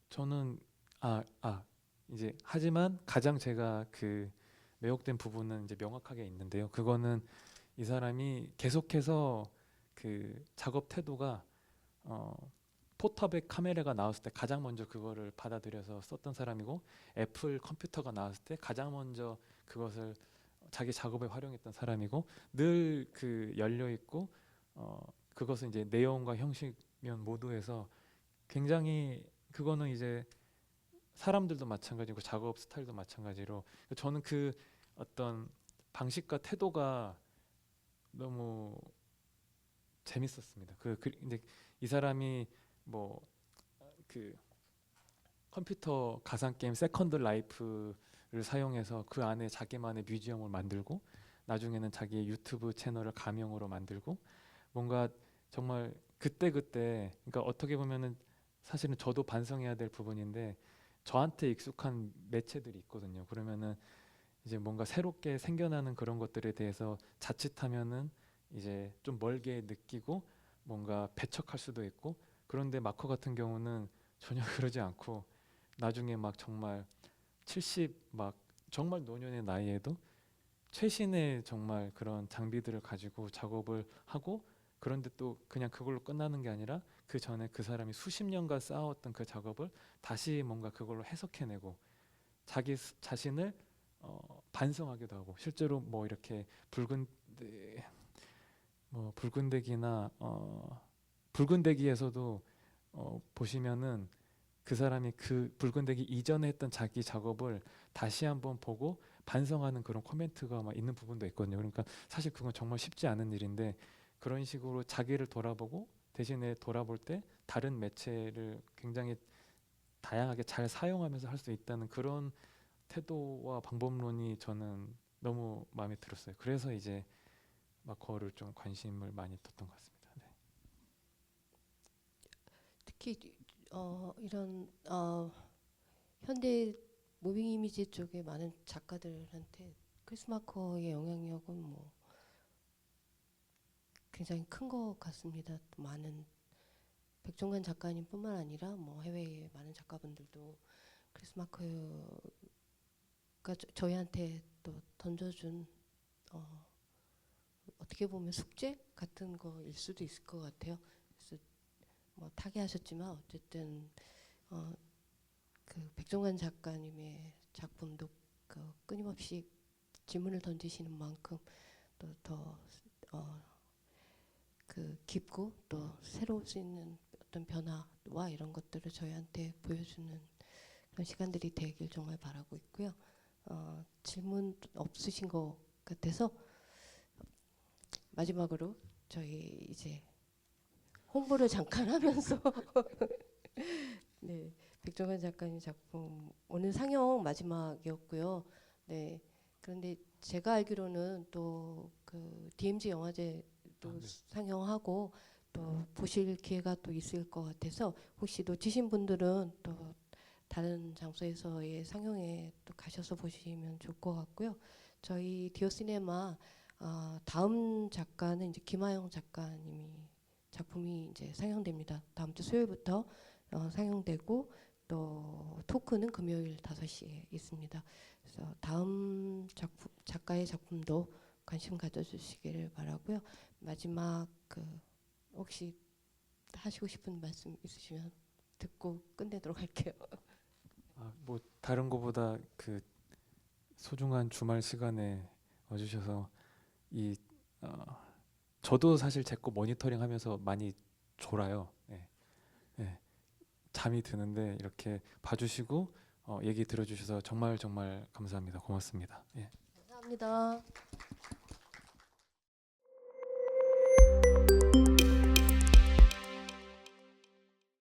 저는 이제 하지만 가장 제가 그 매혹된 부분은 이제 명확하게 있는데요. 그거는 이 사람이 계속해서 그 작업 태도가 포탑의 카메라가 나왔을 때 가장 먼저 그거를 받아들여서 썼던 사람이고, 애플 컴퓨터가 나왔을 때 가장 먼저 그것을 자기 작업에 활용했던 사람이고, 늘 그 열려 있고 그것은 이제 내용과 형식면 모두에서 굉장히, 그거는 이제 사람들도 마찬가지고 작업 스타일도 마찬가지로 저는 그 어떤 방식과 태도가 너무 재밌었습니다. 근데 이 사람이 뭐 그 컴퓨터 가상 게임 세컨드 라이프를 사용해서 그 안에 자기만의 뮤지엄을 만들고, 나중에는 자기의 유튜브 채널을 가명으로 만들고, 뭔가 정말 그때 그러니까 어떻게 보면은 사실은 저도 반성해야 될 부분인데, 저한테 익숙한 매체들이 있거든요. 그러면은 이제 뭔가 새롭게 생겨나는 그런 것들에 대해서 자칫하면은 이제 좀 멀게 느끼고 뭔가 배척할 수도 있고, 그런데 마커 같은 경우는 전혀 그러지 않고 나중에 막 정말 70 막 정말 노년의 나이에도 최신의 정말 그런 장비들을 가지고 작업을 하고, 그런데 또 그냥 그걸로 끝나는 게 아니라 그 전에 그 사람이 수십 년간 쌓아왔던 그 작업을 다시 뭔가 그걸로 해석해내고 자기 자신을 반성하기도 하고, 실제로 뭐 이렇게 붉은대기나 붉은대기에서도 보시면은 그 사람이 그 붉은대기 이전에 했던 자기 작업을 다시 한번 보고 반성하는 그런 코멘트가 막 있는 부분도 있거든요. 그러니까 사실 그건 정말 쉽지 않은 일인데, 그런 식으로 자기를 돌아보고 대신에 돌아볼 때 다른 매체를 굉장히 다양하게 잘 사용하면서 할 수 있다는 그런 태도와 방법론이 저는 너무 마음에 들었어요. 그래서 이제 마커를 좀 관심을 많이 뒀던 것 같습니다. 네.
특히 이런 현대 무빙 이미지 쪽에 많은 작가들한테 크리스 마커의 영향력은 뭐 굉장히 큰 것 같습니다. 또 많은 백종관 작가님뿐만 아니라 뭐 해외의 많은 작가분들도 크리스 마커가 저희한테 또 던져준 어떻게 보면 숙제 같은 거일 수도 있을 것 같아요. 그래서 뭐 타계하셨지만 어쨌든 그 백종관 작가님의 작품도 그 끊임없이 질문을 던지시는 만큼 또 더 그 깊고 또 새로울 수 있는 어떤 변화와 이런 것들을 저희한테 보여주는 그런 시간들이 되길 정말 바라고 있고요. 질문 없으신 것 같아서 마지막으로 저희 이제 홍보를 잠깐 하면서 네, 백종원 작가님 작품 오늘 상영 마지막이었고요. 네, 그런데 제가 알기로는 또 그 DMZ 영화제도 상영하고 또 보실 기회가 또 있을 것 같아서 혹시 놓치신 분들은 또 다른 장소에서의 상영에 또 가셔서 보시면 좋을 것 같고요. 저희 디오시네마 다음 작가는 이제 김하영 작가님이 작품이 이제 상영됩니다. 다음 주 수요일부터 상영되고 또 토크는 금요일 5시에 있습니다. 그래서 다음 작가의 작품도 관심 가져주시기를 바라고요. 마지막 혹시 하시고 싶은 말씀 있으시면 듣고 끝내도록 할게요.
뭐 다른 거보다 그 소중한 주말 시간에 와주셔서 저도 사실 제 거 모니터링하면서 많이 졸아요. 잠이 드는데 이렇게 봐주시고 얘기 들어주셔서 정말 정말 감사합니다. 고맙습니다.
감사합니다.